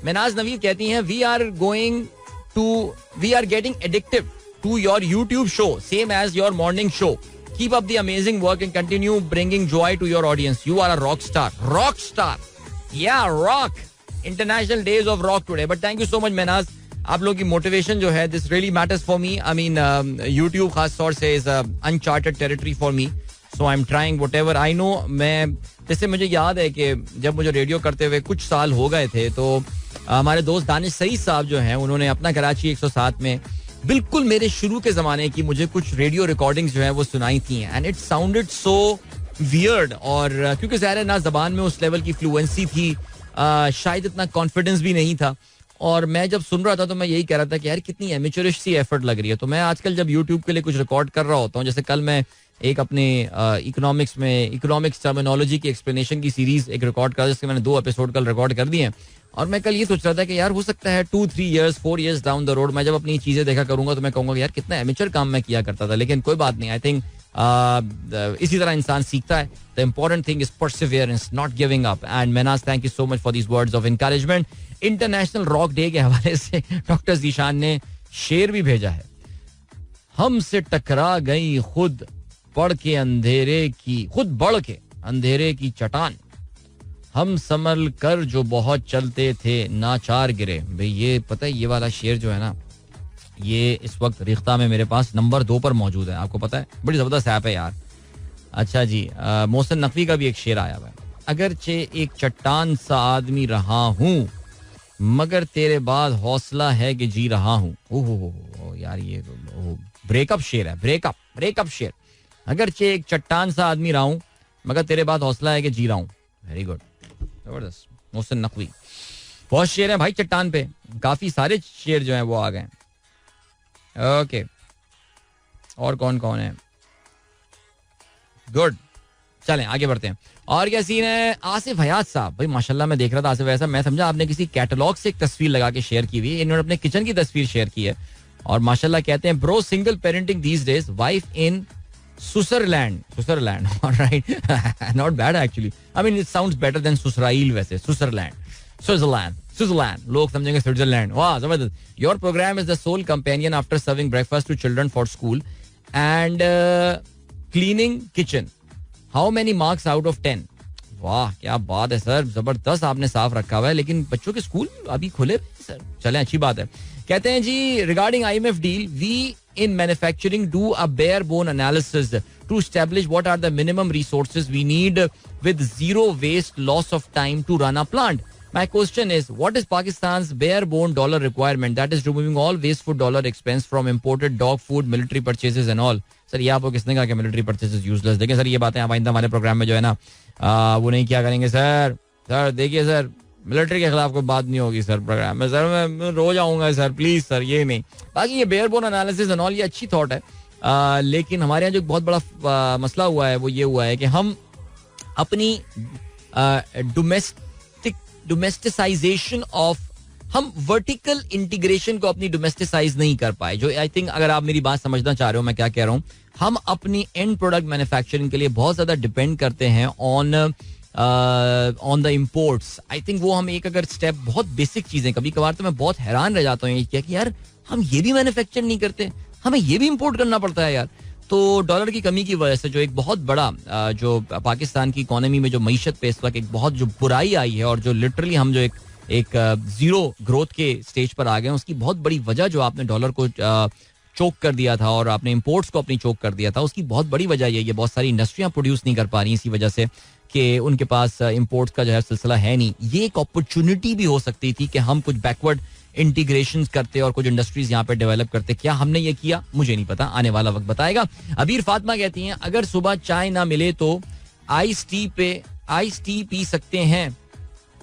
[SPEAKER 1] मेनाज नवीद कहती हैं we are getting addictive to your YouTube show same as your morning show. Keep up the amazing work and continue bringing joy to your audience. You are a rock star. Rock star, या rock. International days of rock today. But thank you so much Menaz. आप लोगों की motivation जो है this really matters for me. I mean YouTube खास तौर से is uncharted territory for me. So I am trying what ever I know. मैं जैसे मुझे याद है कि जब मुझे रेडियो करते हुए कुछ साल हो गए थे तो हमारे दोस्त दानिश सईद साहब जो हैं उन्होंने अपना कराची 107 में बिल्कुल मेरे शुरू के जमाने की मुझे कुछ रेडियो रिकॉर्डिंग्स जो है वो सुनाई थी. And it sounded so weird. और क्योंकि ज़ाहिर है ना जबान में उस लेवल की फ्लुएंसी थी, शायद इतना कॉन्फिडेंस भी नहीं था. और मैं जब सुन रहा था तो मैं यही कह रहा था कि यार कितनी एमेचरिश सी एफर्ट लग रही है. तो मैं आजकल जब यूट्यूब के लिए कुछ रिकॉर्ड कर रहा होता हूँ, जैसे कल मैं एक अपने इकोनॉमिक्स टर्मिनोलॉजी की एक्सप्लेनेशन की सीरीज एक रिकॉर्ड करा जिसके मैंने 2 एपिसोड कल रिकॉर्ड कर दिए हैं. और मैं कल ये सोच रहा था कि यार हो सकता है 2-3 years 4 years down the road मैं जब अपनी चीजें देखा करूंगा तो मैं कहूंगा यार कितना एमेचर काम मैं किया करता था. लेकिन कोई बात नहीं. आई थिंक इसी तरह इंसान सीखता है. The important thing is Perseverance, not giving up. And Menaz thank you so much for these words of encouragement. International rock day के हवाले से डॉक्टर जीशान ने शेर भी भेजा है. हमसे टकरा गई खुद बढ़ के अंधेरे की चट्टान. हम संभल कर जो बहुत चलते थे नाचार गिरे. भाई ये पता है ये वाला शेर जो है ना ये इस वक्त रिख्ता में मेरे पास नंबर 2 पर मौजूद है. आपको पता है बड़ी जबरदस्त ऐप है यार. अच्छा जी, मोहसिन नकवी का भी एक शेर आया हुआ है. अगरचे एक चट्टान सा आदमी रहा हूँ मगर तेरे बाद हौसला है कि जी रहा हूँ. ओह यार ये ब्रेकअप शेर है. ब्रेकअप शेर. अगरचे एक चट्टान सा आदमी रहा हूँ मगर तेरे बाद हौसला है कि जी रहा हूँ. वेरी गुड, जबरदस्त. मोहसिन नकवी. बहुत शेर है भाई चट्टान पे. काफी सारे शेर जो हैं वो आ गए. ओके, और कौन कौन है? गुड, चलें आगे बढ़ते हैं. और क्या सीन है? आसिफ हयात साहब. भाई माशाल्लाह मैं देख रहा था आसिफ हयात साहब, मैं समझा आपने किसी कैटलॉग से एक तस्वीर लगा के शेयर की हुई है. इन्होंने अपने किचन की तस्वीर शेयर की है और माशाल्लाह कहते हैं bro single parenting these days, wife in सुसरलैंड. Alright, not bad actually. I mean it sounds better than सुसराइल. वैसे स्विट्जरलैंड लोग समझेंगे स्विट्जरलैंड. वाह जबरदस्त. Your program is the sole companion after serving breakfast to children for school and cleaning kitchen. How many marks out of 10? वाह क्या बात है सर, जबरदस्त आपने साफ रखा हुआ है. लेकिन बच्चों के स्कूल अभी खुले सर. चलें अच्छी बात है. कहते हैं जी regarding IMF deal we in manufacturing do a bare bone analysis to establish what are the minimum resources we need with zero waste loss of time to run a plant. My question is, what is Pakistan's bare bone dollar requirement that is removing all wasteful dollar expense from imported dog food, military purchases and all? Sir ये आपको किसने कहा कि military purchases useless? देखिए sir ये बातें आप आइंदा हमारे प्रोग्राम में जो है ना वो नहीं क्या करेंगे सर. देखिए सर मिलिट्री के खिलाफ कोई बात नहीं होगी सर प्रोग्राम में. सर मैं रोज आऊंगा सर प्लीज सर, ये नहीं. बाकी ये bare bone analysis and all ये अच्छी थॉट है. लेकिन हमारे यहाँ जो बहुत बड़ा मसला हुआ है वो ये हुआ है कि हम अपनी डोमेस्टिसाइजेशन ऑफ, हम वर्टिकल इंटीग्रेशन को अपनी डोमेस्टिसाइज नहीं कर पाए. जो आई थिंक अगर आप मेरी बात समझना चाह रहे हो मैं क्या कह रहा हूँ, हम अपनी एंड प्रोडक्ट मैन्युफैक्चरिंग के लिए बहुत ज्यादा डिपेंड करते हैं on the imports. I think वो हम एक अगर स्टेप, बहुत बेसिक चीजें, कभी कभार तो मैं बहुत हैरान रह जाता हूँ कि यार हम ये भी मैन्युफैक्चर नहीं करते, हमें ये भी इम्पोर्ट करना पड़ता है यार. तो डॉलर की कमी की वजह से जो एक बहुत बड़ा जो पाकिस्तान की इकोनॉमी में जो मईशत पे इस वक्त एक बहुत जो बुराई आई है और जो लिटरली हम जो एक जीरो ग्रोथ के स्टेज पर आ गए हैं, उसकी बहुत बड़ी वजह जो आपने डॉलर को चोक कर दिया था और आपने इंपोर्ट्स को अपनी चोक कर दिया था, उसकी बहुत बड़ी वजह ये बहुत सारी इंडस्ट्रियां प्रोड्यूस नहीं कर पा रही इसी वजह से कि उनके पास इंपोर्ट्स का जो है सिलसिला है नहीं. ये एक अपॉर्चुनिटी भी हो सकती थी कि हम कुछ बैकवर्ड इंटीग्रेशन करते और कुछ इंडस्ट्रीज यहाँ पे डेवलप करते. क्या हमने ये किया मुझे नहीं पता, आने वाला वक्त बताएगा. अबीर फातिमा कहती हैं अगर सुबह चाय ना मिले तो आइस टी पी सकते हैं.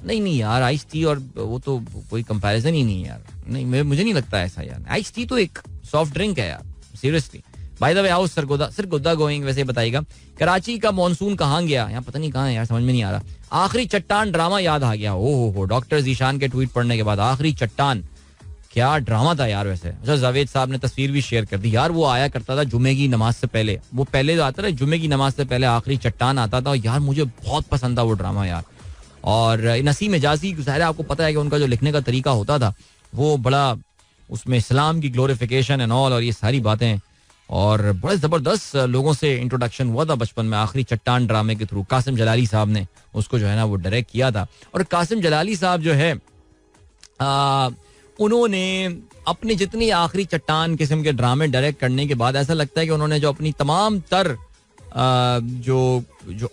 [SPEAKER 1] नहीं यार, आइस टी और वो तो कोई कंपैरिजन ही नहीं यार. नहीं मुझे नहीं लगता ऐसा यार. आइस टी तो एक सॉफ्ट ड्रिंक है यार, seriously. By the way how Sargodha going वैसे बताइएगा. कराची का मॉनसून कहाँ गया? यहाँ पता नहीं कहाँ है यार, समझ में नहीं आ रहा. आखिरी चट्टान ड्रामा याद आ गया. ओहो डॉक्टर जीशान के ट्वीट पढ़ने के बाद आखिरी चट्टान, क्या ड्रामा था यार वैसे. अच्छा जावेद साहब ने तस्वीर भी शेयर कर दी यार. वो आया करता था जुमे की नमाज से पहले, वो पहले जो आता था जुमे की नमाज से पहले आखिरी चट्टान आता था यार. मुझे बहुत पसंद था वो ड्रामा यार. और नसीम हिजाजी, ज़ाहिर है आपको पता है कि उनका जो लिखने का तरीका होता था वो बड़ा, उसमें इस्लाम की ग्लोरिफिकेशन एंड ऑल और ये सारी बातें, और बड़े ज़बरदस्त लोगों से इंट्रोडक्शन हुआ था बचपन में आखिरी चट्टान ड्रामे के थ्रू. कासिम जलाली साहब ने उसको जो है ना वो डायरेक्ट किया था. और कासिम जलाली साहब जो है उन्होंने अपनी जितनी आखिरी चट्टान किस्म के ड्रामे डायरेक्ट करने के बाद ऐसा लगता है कि उन्होंने जो अपनी तमाम तर जो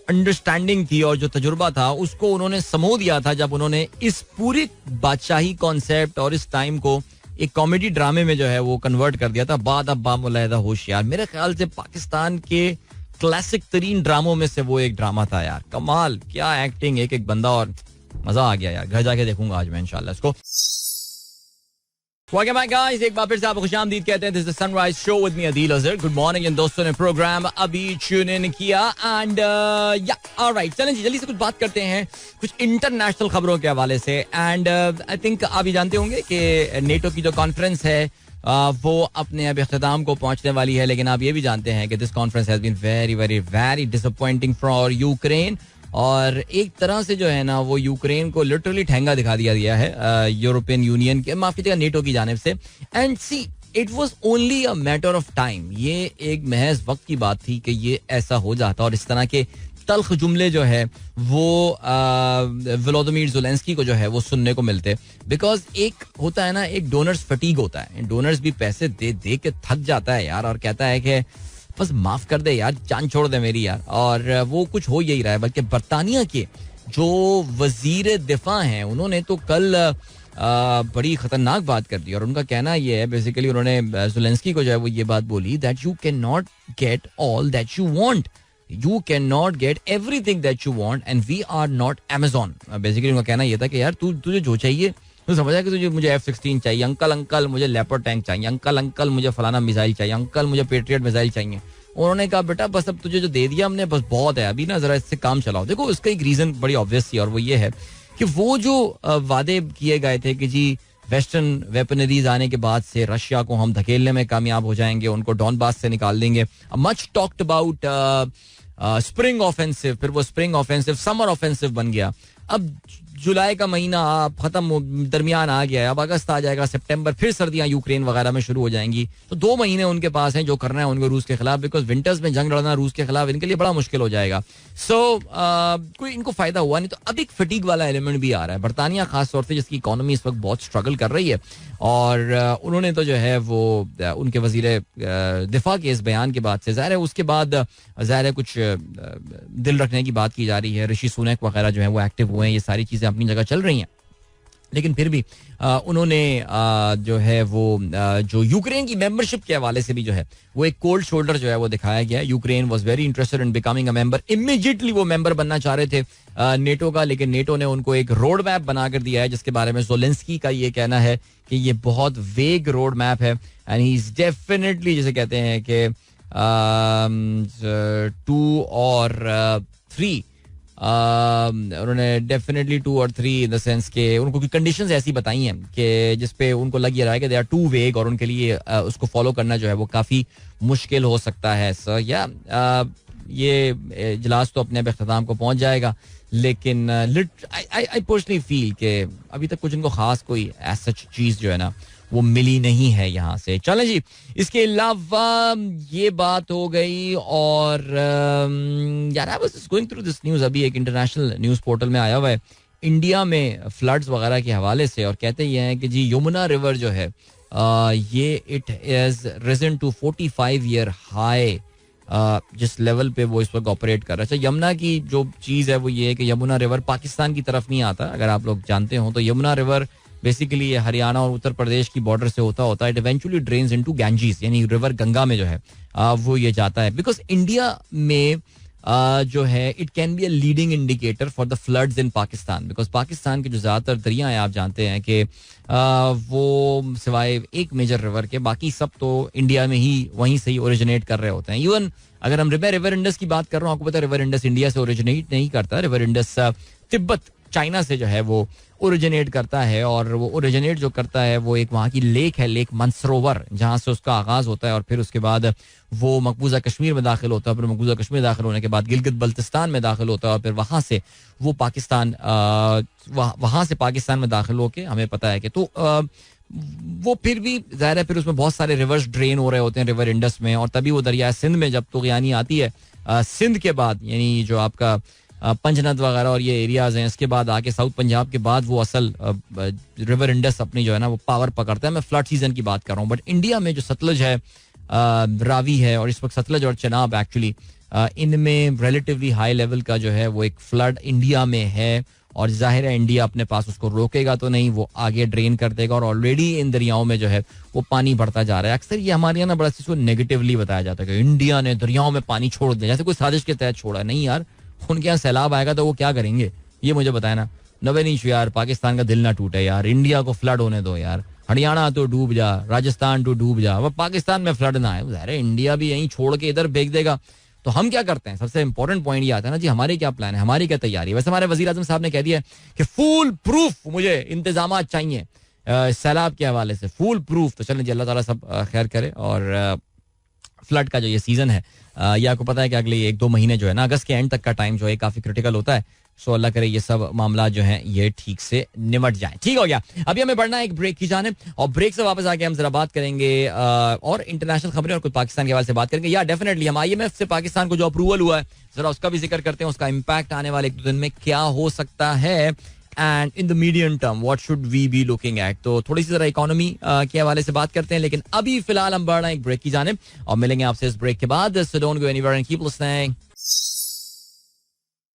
[SPEAKER 1] अंडरस्टैंडिंग थी और जो तजुर्बा था उसको उन्होंने समो दिया था जब उन्होंने इस पूरी बादशाही कॉन्सेप्ट और इस टाइम को एक कॉमेडी ड्रामे में जो है वो कन्वर्ट कर दिया था. बाद अब बामुलाहिदा होशियार, मेरे ख्याल से पाकिस्तान के क्लासिक तरीन ड्रामों में से वो एक ड्रामा था यार. कमाल, क्या एक्टिंग, एक एक बंदा, और मजा आ गया यार. घर जाके देखूंगा आज मैं इंशाल्लाह इसको. Welcome back guys, एक बार फिर से आपको खुशामदीद कहते हैं. This is the Sunrise Show with me Adil Azhar. Good morning. इन दोस्तों ने प्रोग्राम अभी ट्यून इन किया एंड या ऑलराइट, चलें जी जल्दी से कुछ बात करते हैं कुछ इंटरनेशनल खबरों के हवाले से. एंड आई थिंक आप ये जानते होंगे कि नेटो की जो कॉन्फ्रेंस है वो अपने अब इख्तिताम को पहुंचने वाली है, लेकिन आप ये भी जानते हैं कि this conference has been very very very disappointing for Ukraine. और एक तरह से जो है ना वो यूक्रेन को लिटरली ठेंगा दिखा दिया गया है यूरोपियन यूनियन के, माफ कीजिएगा, नेटो की जानिब से. And see, it was only a matter of time. ये एक महज वक्त की बात थी कि ये ऐसा हो जाता और इस तरह के तल्ख जुमले जो है वो व्लादिमीर ज़ेलेंस्की को जो है वो सुनने को मिलते. बिकॉज एक होता है ना, एक डोनर्स फटीग होता है. डोनर्स भी पैसे दे दे के थक जाता है यार और कहता है कि बस माफ कर दे यार, जान छोड़ दे मेरी यार. और वो कुछ हो यही रहा है. बल्कि बरतानिया के जो वजीर दिफा हैं उन्होंने तो कल बड़ी खतरनाक बात कर दी और उनका कहना ये है, बेसिकली उन्होंने ज़ेलेंस्की को जो है वो ये बात बोली that you can not get all that you want, you can not get everything that you want and we are not Amazon. Basically उनका कहना ये था कि यार तुझे जो चाहिए, तू समझा कि तुझे मुझे F-16 चाहिए, अंकल मुझे लेपर्ड टैंक चाहिए, अंकल मुझे फलाना मिसाइल चाहिए, अंकल मुझे पेट्रियट मिसाइल चाहिए. उन्होंने कहा बेटा बस अब तुझे जो दे दिया हमने बस बहुत है, अभी ना जरा इससे काम चलाओ. देखो उसका एक रीजन बड़ी ऑब्वियस थी और वो ये है कि वो जो वादे किए गए थे कि जी वेस्टर्न वेपनरीज आने के बाद से रशिया को हम धकेलने में कामयाब हो जाएंगे, उनको डॉनबास से निकाल देंगे. Much talked about spring offensive, फिर वो स्प्रिंग ऑफेंसिव समर ऑफेंसिव बन गया. अब जुलाई का महीना खत्म, दरमियान आ गया है, अब अगस्त आ जाएगा, सितंबर, फिर सर्दियां यूक्रेन वगैरह में शुरू हो जाएंगी. तो 2 महीने उनके पास हैं जो करना है उनको रूस के खिलाफ, बिकॉज विंटर्स में जंग लड़ना रूस के खिलाफ इनके लिए बड़ा मुश्किल हो जाएगा. सो कोई इनको फायदा हुआ नहीं. तो अब एक फटीग वाला एलिमेंट भी आ रहा है. बरतानिया खास तौर से जिसकी इकोनॉमी इस वक्त बहुत स्ट्रगल कर रही है और उन्होंने तो जो है वो उनके वजीर दिफा के इस बयान के बाद से ज़ाहिर है उसके बाद ज़ाहिर है कुछ दिल रखने की बात की जा रही है. ऋषि सुनक वगैरह जो है वो एक्टिव हुए हैं, ये सारी चीज़ें अपनी जगह चल रही हैं. लेकिन फिर भी उन्होंने जो है वो जो यूक्रेन की मेंबरशिप के हवाले से भी जो है वो एक कोल्ड शोल्डर जो है वो दिखाया गया. Ukraine was very interested in becoming a member, immediately वो मेंबर बनना चाह रहे थे नेटो का, लेकिन नेटो ने उनको एक रोड मैप बनाकर दिया है जिसके बारे में ज़ेलेंस्की का ये कहना है कि ये बहुत वेग रोड मैप है. एंड ही इज डेफिनेटली, जिसे कहते हैं कि 2 और 3, उन्होंने डेफिनेटली 2 और 3 इन द सेंस के उनको कंडीशंस ऐसी बताई हैं कि जिसपे उनको लग ये रहा है कि दे आर टू वेग और उनके लिए उसको फॉलो करना जो है वो काफ़ी मुश्किल हो सकता है. सो या ये इजलास तो अपने अख्ताम को पहुंच जाएगा, लेकिन आई पर्सनली फील कि अभी तक कुछ इनको खास कोई ऐसा चीज़ जो है ना वो मिली नहीं है यहाँ से. चलें जी, इसके अलावा ये बात हो गई. और यार I was going through this news, अभी एक इंटरनेशनल न्यूज़ पोर्टल में आया हुआ है इंडिया में फ्लड्स वगैरह के हवाले से, और कहते ये हैं कि जी यमुना रिवर जो है ये it has risen to 45 year high, जिस लेवल पे वो इस वक्त ऑपरेट कर रहा है. अच्छा, यमुना की जो चीज़ है वो ये है कि यमुना रिवर पाकिस्तान की तरफ नहीं आता, अगर आप लोग जानते हो तो. यमुना रिवर बेसिकली ये हरियाणा और उत्तर प्रदेश की बॉर्डर से होता है. It eventually drains into Ganges, यानी रिवर गंगा में जो है वो ये जाता है. बिकॉज इंडिया में जो है it can be a leading indicator for the floods in Pakistan. Because Pakistan के जो ज़्यादातर दरिया हैं आप जानते हैं कि वो सिवाय एक मेजर रिवर के बाकी सब तो इंडिया में ही वहीं से ही ओरिजिनेट कर रहे होते हैं. इवन अगर हम रिवर इंडस की बात कर रहा हूँ, आपको पता है रिवर इंडस इंडिया से ओरिजिनेट नहीं करता. रिवर इंडस तिब्बत चाइना से जो है वो ओरिजिनेट करता है, और वो ओरिजिनेट जो करता है वो एक वहाँ की लेक है, लेक मंसरोवर, जहाँ से उसका आगाज़ होता है और फिर उसके बाद वो मकबूजा कश्मीर में दाखिल होता है, फिर मकबूजा कश्मीर दाखिल होने के बाद गिलगित बल्तिस्तान में दाखिल होता है, और फिर वहाँ से वो पाकिस्तान वहाँ से पाकिस्तान में दाखिल होके हमें पता है कि तो वो फिर भी ज़ाहिर है फिर उसमें बहुत सारे रिवर्स ड्रेन हो रहे होते हैं रिवर इंडस में, और तभी वो दरिया सिंध में जब तुग़यानी आती है सिंध के बाद, यानी जो आपका पंजनद वगैरह और ये एरियाज हैं, इसके बाद आके साउथ पंजाब के बाद वो असल रिवर इंडस अपनी जो है ना वो पावर पकड़ता है. मैं फ्लड सीजन की बात कर रहा हूँ, बट इंडिया में जो सतलज है, रावी है, और इस वक्त सतलज और चनाब एक्चुअली इनमें रिलेटिवली हाई लेवल का जो है वो एक फ्लड इंडिया में है, और जाहिर है इंडिया अपने पास उसको रोकेगा तो नहीं, वो आगे ड्रेन कर देगा, और ऑलरेडी इन दरियाओं में जो है वो पानी बढ़ता जा रहा है. अक्सर ये हमारे यहाँ ना बड़ा चीज़ को नेगेटिवली बताया जाता है कि इंडिया ने दरियाओं में पानी छोड़ दिया, जैसे कोई साजिश के तहत छोड़ा. नहीं यार, उनके यहाँ सैलाब आएगा तो वो क्या करेंगे, ये मुझे बताया ना. नवे नीच यार, पाकिस्तान का दिल ना टूटे यार, इंडिया को फ्लड होने दो यार. हरियाणा तो डूब जा, राजस्थान तो डूब जा, वो पाकिस्तान में फ्लड ना है. अरे इंडिया भी यहीं छोड़ के इधर फेंक देगा. तो हम क्या करते हैं, सबसे इंपॉर्टेंट पॉइंट ये आता है ना जी, हमारे क्या प्लान है, हमारी क्या तैयारी है. वैसे हमारे वजीर आजम साहब ने कह दिया है कि फुल प्रूफ मुझे इंतजाम चाहिए सैलाब के हवाले से, फुल प्रूफ. तो चलें जी, अल्लाह ताला सब खैर करे. और फ्लड का जो ये सीजन है, ये आपको पता है कि अगले 1-2 महीने जो है ना, अगस्त के एंड तक का टाइम जो है काफी क्रिटिकल होता है. सो अल्लाह करे ये सब मामला जो है ये ठीक से निमट जाए. ठीक हो गया, अभी हमें बढ़ना है एक ब्रेक की जाने, और ब्रेक से वापस आके हम जरा बात करेंगे और इंटरनेशनल खबरें और कुछ पाकिस्तान के हवाले से बात करेंगे. या डेफिनेटली हम IMF से पाकिस्तान को जो अप्रूवल हुआ है जरा उसका भी जिक्र करते हैं, उसका इम्पैक्ट आने वाले 1-2 दिन में क्या हो सकता है, and in the medium term what should we be looking at. तो थोड़ी सी जरा इकोनॉमी के हवाले से बात करते हैं, लेकिन अभी फिलहाल हम बढ़ रहे हैं एक ब्रेक की जाने, और मिलेंगे आपसे इस ब्रेक के बाद. So don't go anywhere and keep listening.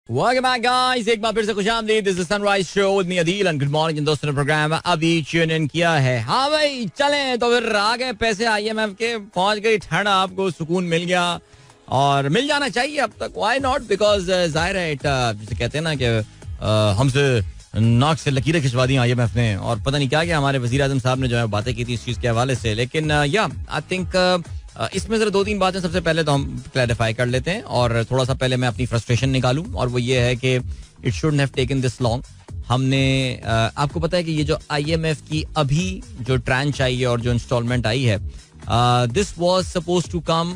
[SPEAKER 1] Welcome back guys, एक बार फिर से खुशामदीद. This is Sunrise show with me Adeel, and good morning दोस्तों ने प्रोग्राम अभी ट्यून इन किया है. हाँ भाई चलें, तो फिर आ गए पैसे IMF के, पहुंच गई ठंड, आपको सुकून मिल गया, और मिल जाना चाहिए अब तक. व्हाई नॉट, बिकॉज जाहिर है जैसे कहते हैं ना कि हमसे नाक से लकीरें खिंचवा दी IMF ने, और पता नहीं क्या क्या हमारे वजीर आजम साहब ने जो है बातें की थी इस चीज़ के हवाले से. लेकिन या आई थिंक इसमें जरा 2-3 बातें सबसे पहले तो हम क्लैरिफाई कर लेते हैं, और थोड़ा सा पहले मैं अपनी फ्रस्ट्रेशन निकालूं, और वो ये है कि it shouldn't have taken this long. हमने आपको पता है कि ये जो IMF की अभी जो ट्रांच आई है और जो इंस्टॉलमेंट आई है, this was suppose to come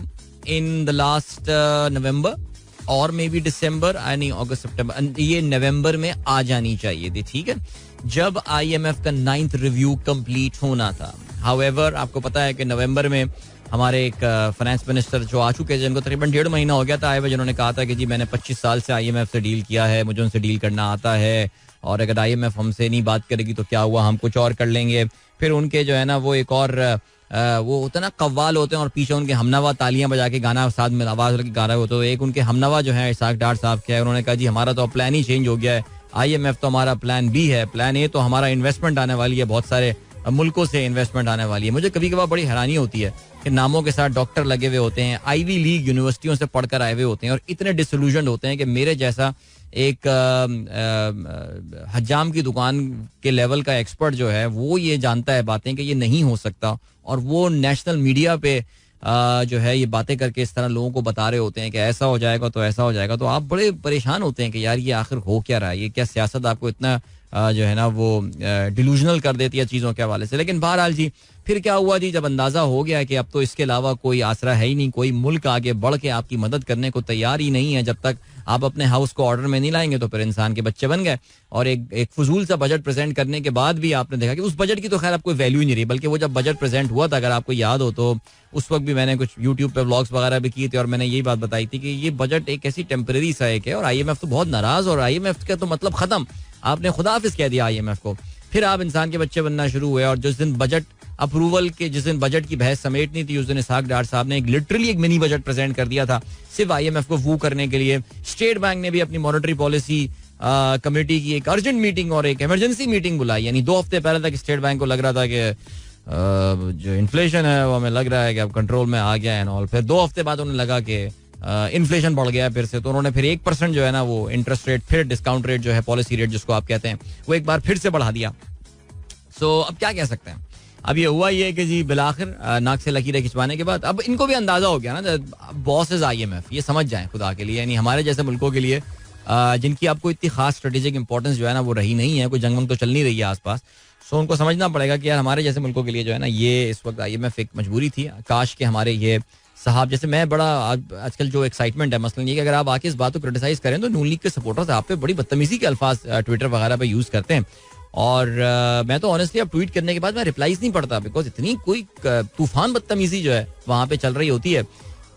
[SPEAKER 1] in the last November और मे बी दिसंबर, यानी अगस्त सितंबर, ये नवंबर में आ जानी चाहिए थी. ठीक है, जब IMF का 9th रिव्यू कंप्लीट होना था. हाउएवर आपको पता है कि नवंबर में हमारे एक फाइनेंस मिनिस्टर जो आ चुके हैं, जिनको तकरीबन 1.5 महीना हो गया था आए हुए, जिन्होंने कहा था कि जी मैंने 25 साल से IMF से डील किया है, मुझे उनसे डील करना आता है, और अगर IMF हमसे नहीं बात करेगी तो क्या हुआ, हम कुछ और कर लेंगे. फिर उनके जो है ना वो एक और वो होता है ना कव्वाल होते हैं, और पीछे उनके हमनवा तालियां बजा के गाना साथ में आवाज लगे गा रहे होते. तो एक उनके हमनवा जो है इसाक डार साहब के, उन्होंने कहा जी हमारा तो प्लान ही चेंज हो गया है, IMF तो हमारा प्लान बी है, प्लान ए तो हमारा इन्वेस्टमेंट आने वाली है, बहुत सारे मुल्कों से इन्वेस्टमेंट आने वाली है. मुझे कभी कभार बड़ी हैरानी होती है कि नामों के साथ डॉक्टर लगे हुए होते हैं, आईवी लीग यूनिवर्सिटियों से पढ़कर आए हुए होते हैं, और इतने डिसल्यूजन्ड होते हैं कि मेरे जैसा एक हज्जाम की दुकान के लेवल का एक्सपर्ट जो है वो ये जानता है बातें कि ये नहीं हो सकता, और वो नेशनल मीडिया पे जो है ये बातें करके इस तरह लोगों को बता रहे होते हैं कि ऐसा हो जाएगा तो ऐसा हो जाएगा. तो आप बड़े परेशान होते हैं कि यार ये आखिर हो क्या रहा है, ये क्या सियासत आपको इतना जो है ना वो डिलूजनल कर देती है चीज़ों के हवाले से. लेकिन बहरहाल जी फिर क्या हुआ जी, जब अंदाजा हो गया कि अब तो इसके अलावा कोई आसरा है ही नहीं, कोई मुल्क आगे बढ़ के आपकी मदद करने को तैयार ही नहीं है, जब तक आप अपने हाउस को ऑर्डर में नहीं लाएंगे तो फिर इंसान के बच्चे बन गए. और एक फजूल सा बजट प्रेजेंट करने के बाद भी आपने देखा कि उस बजट की तो खैर अब कोई वैल्यू ही नहीं रही, बल्कि वो जब बजट प्रेजेंट हुआ था, अगर आपको याद हो तो उस वक्त भी मैंने कुछ यूट्यूब पे व्लॉग्स वगैरह भी किए थे, और मैंने यही बात बताई थी कि ये बजट एक ऐसी टेम्परेरी सा एक है, और IMF तो बहुत नाराज, और IMF का तो मतलब खत्म, आपने खुदा हाफिज कह दिया IMF को. फिर आप इंसान के बच्चे बनना शुरू हुए, और जिस दिन बजट अप्रूवल के, जिस दिन बजट की बहस समेटनी थी, उस दिन इसहाक डार साहब ने लिटरली एक मिनी बजट प्रेजेंट कर दिया था सिर्फ IMF को वू करने के लिए. स्टेट बैंक ने भी अपनी मॉनेटरी पॉलिसी कमेटी की एक अर्जेंट मीटिंग और एक इमरजेंसी मीटिंग बुलाई, यानी 2 हफ्ते पहले तक स्टेट बैंक को लग रहा था कि जो इन्फ्लेशन है वो हमें लग रहा है कि अब कंट्रोल में आ गया है और फिर 2 हफ्ते बाद उन्हें लगा कि इन्फ्लेशन बढ़ गया है फिर से, तो उन्होंने फिर 1% जो है ना वो इंटरेस्ट रेट, फिर डिस्काउंट रेट जो है, पॉलिसी रेट जिसको आप कहते हैं, वो एक बार फिर से बढ़ा दिया. सो अब क्या कह सकते हैं, अब ये हुआ ये कि जी बिलाखिर नाक से लकीरें खिंचवाने के बाद अब इनको भी अंदाजा हो गया ना, बॉस इज IMF, ये समझ जाएं खुदा के लिए, यानी हमारे जैसे मुल्कों के लिए जिनकी आपको इतनी खास स्ट्रेटेजिक इंपॉर्टेंस जो है ना वो रही नहीं है, कोई जंग वंग तो चल नहीं रही है आसपास. सो उनको समझना पड़ेगा कि यार हमारे जैसे मुल्कों के लिए जो है ना ये इस वक्त IMF एक मजबूरी थी. काश के हमारे ये साहब जैसे, मैं बड़ा आजकल जो एक्साइटमेंट है मसलन ये कि अगर आप आके इस बात को क्रिटिसाइज करें तो नून लीग के सपोर्टर्स आप पे बड़ी बदतमीजी के अल्फाज ट्विटर वगैरह पे यूज करते हैं. और मैं तो ऑनेस्टली अब ट्वीट करने के बाद मैं रिप्लाईज नहीं पढ़ता, बिकॉज इतनी कोई तूफान बदतमीजी जो है वहां पे चल रही होती है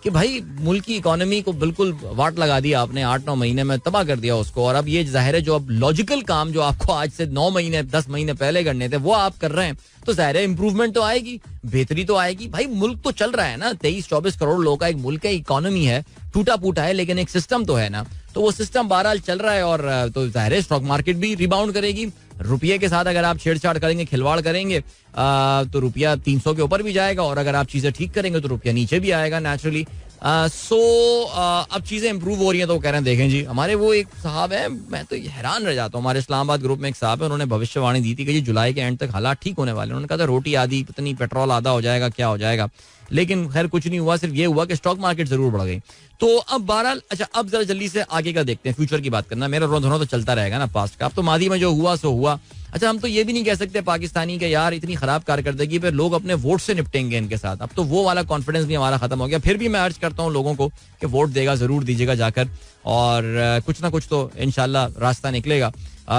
[SPEAKER 1] कि भाई मुल्क की इकोनॉमी को बिल्कुल वाट लगा दिया आपने, 8-9 महीने में तबाह कर दिया उसको. और अब ये जाहिर है जो अब लॉजिकल काम जो आपको आज से 9 महीने 10 महीने पहले करने थे वो आप कर रहे हैं, तो जाहिर है इंप्रूवमेंट तो आएगी, बेहतरी तो आएगी. भाई मुल्क तो चल रहा है ना, 23-24 करोड़ लोगों का एक मुल्क है, इकोनॉमी है, टूटा फूटा है लेकिन एक सिस्टम तो है ना. तो वो सिस्टम बहरहाल चल रहा है और तो जाहिर है स्टॉक मार्केट भी रिबाउंड करेगी. रुपये के साथ अगर आप छेड़छाड़ करेंगे, खिलवाड़ करेंगे तो रुपया 300 के ऊपर भी जाएगा, और अगर आप चीजें ठीक करेंगे तो रुपया नीचे भी आएगा नेचुरली. अब चीजें इंप्रूव हो रही हैं तो वो कह रहे हैं देखें जी हमारे वो एक साहब है, मैं तो हैरान रह जाता हूँ, हमारे इस्लामाबाद ग्रुप में एक साहब है, उन्होंने भविष्यवाणी दी थी कि जी जुलाई के एंड तक हालात ठीक होने वाले. उन्होंने कहा था रोटी आधी, पता नहीं पेट्रोल आधा हो जाएगा, क्या हो जाएगा, लेकिन खैर कुछ नहीं हुआ. सिर्फ ये हुआ कि स्टॉक मार्केट जरूर बढ़ गई. तो अब बहरहाल अच्छा, अब जरा जल्दी से आगे का देखते हैं, फ्यूचर की बात करना. मेरा रोना तो चलता रहेगा ना पास्ट का, अब तो मादी में जो हुआ सो हुआ. अच्छा, हम तो ये भी नहीं कह सकते पाकिस्तानी के यार इतनी खराब कारकर्दगी पे लोग अपने वोट से निपटेंगे इनके साथ. अब तो वो वाला कॉन्फिडेंस भी हमारा खत्म हो गया. फिर भी मैं अर्ज करता हूँ लोगों को कि वोट देगा जरूर दीजिएगा जाकर, और कुछ ना कुछ तो इंशाल्लाह रास्ता निकलेगा.